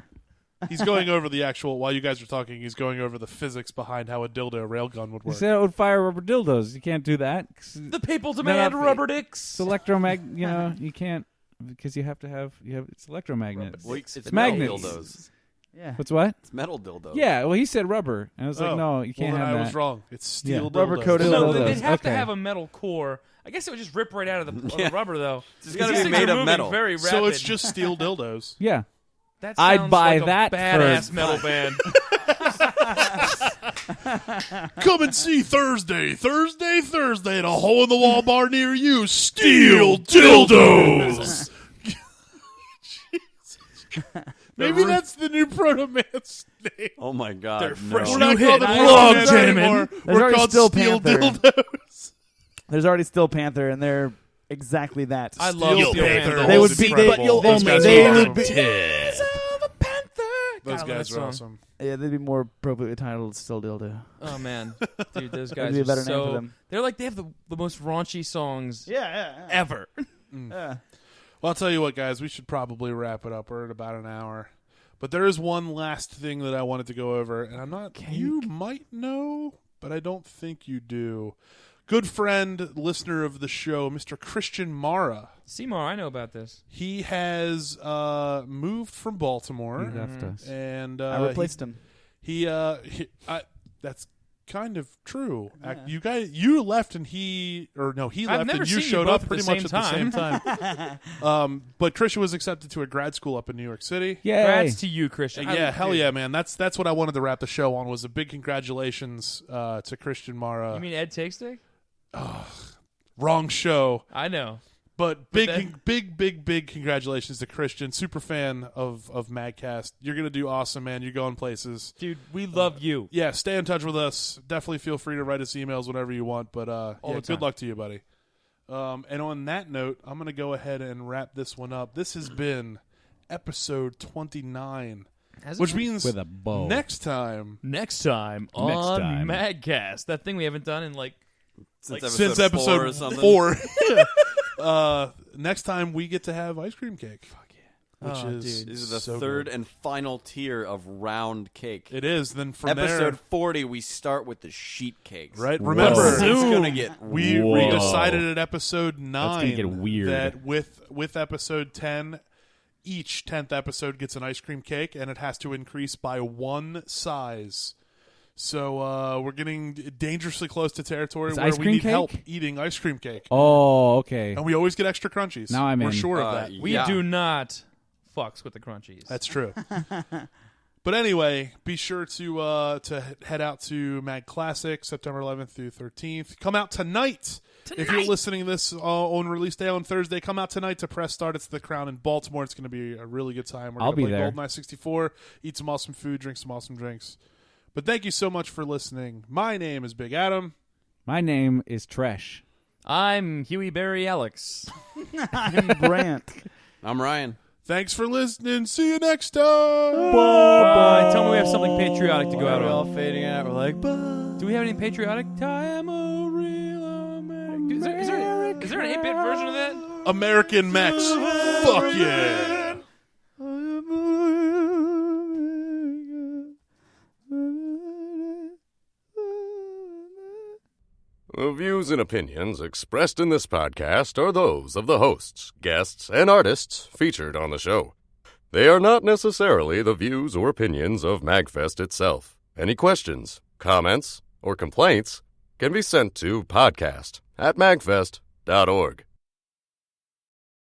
He's going over the actual, while you guys are talking, he's going over the physics behind how a dildo railgun would You work. said it would fire rubber dildos. You can't do that. The people demand no, rubber dicks. It's you can't because you have it's electromagnets. Well, it's It's metal magnets. dildos. Yeah. What's what? It's metal dildos. Yeah, well, he said rubber, and I was like, Oh, no, you can't well, then have I that. was wrong. It's steel Yeah. dildos. Rubber-coated No, dildos. they'd have to Okay. have a metal core. I guess it would just rip right out of the Yeah. rubber, though. It's got to These be things made are of moving metal. Very rapid. So it's just steel dildos. Yeah, That I'd sounds buy like a that badass for- metal band. Come and see Thursday at a hole in the wall bar near you. Steel dildos. Maybe that's the new Proto Man's name. Oh my god. They're no. fresh We're new not hit. called the I Proto love Man's jamming. anymore. There's We're already called Steel Steel Panther. dildos. There's already Steel Panther, and they're exactly that. I love Steel Steel Panther. Panther. They would It's be- incredible. but you'll Those only- guys they are would awesome. Those God, I love guys that are song. awesome. Yeah, they'd be more appropriately titled Still Dildo. Oh man, dude, those That'd guys be a are better name for so. them. They're like they have the most raunchy songs Yeah. ever. Yeah. Well, I'll tell you what, guys. We should probably wrap it up. We're at about an hour. But there is one last thing that I wanted to go over, and I'm not. You might know, but I don't think you do. Good friend, listener of the show, Mr. Christian Mara. Seymour, I know about this. He has moved from Baltimore, he left us. and I replaced him. that's kind of true. Yeah. You left, and he left, never and you seen you showed both up at pretty the much same at the same time. But Christian was accepted to a grad school up in New York City. Yay! Congrats to you, Christian. Yeah, hell yeah, man. That's what I wanted to wrap the show on. Was a big congratulations to Christian Mara. You mean Ed Takestick? Wrong show, I know. but then- big congratulations to Christian. Super fan of MAGCast. You're gonna do awesome, man. You're going places. Dude, we love you. Yeah, stay in touch with us. Definitely feel free to write us emails whenever you want. But the good time. luck to you, buddy. And on that note, I'm gonna go ahead and wrap this one up. This has been episode 29, Has it which been? means With a bow. next time. Next time on MAGCast. That thing we haven't done in like Since episode 4 or something. 4. Next time we get to have ice cream cake. which Oh, is dude. This is the so third good. and final tier of round cake. It is. Then from Episode there, 40, we start with the sheet cakes. right? Whoa. Remember, It's going to get we Whoa. decided at episode 9 gonna get weird. that with episode 10, each 10th episode gets an ice cream cake, and it has to increase by one size. So we're getting dangerously close to territory Is where ice we cream need cake? help eating ice cream cake. Oh, okay. And we always get extra crunchies. Now I'm We're in. sure of that. We Yeah. do not fucks with the crunchies. That's true. But anyway, be sure to head out to Mag Classic September 11th through 13th. Come out tonight. If you're listening to this on release day on Thursday, come out tonight to press start. It's the Crown in Baltimore. It's going to be a really good time. We're I'll going to be play there. GoldenEye 64, eat some awesome food, drink some awesome drinks. But thank you so much for listening. My name is Big Adam. My name is Tresh. I'm Huey Barry Alex. I'm Brant. I'm Ryan. Thanks for listening. See you next time. Bye. Tell me we have something patriotic to go out We're all on. fading out. We're like, bye. Do we have any patriotic? I'm a real American. Is there an 8-bit version of that? American Max. Fuck yeah. The views and opinions expressed in this podcast are those of the hosts, guests, and artists featured on the show. They are not necessarily the views or opinions of MAGFest itself. Any questions, comments, or complaints can be sent to podcast@magfest.org.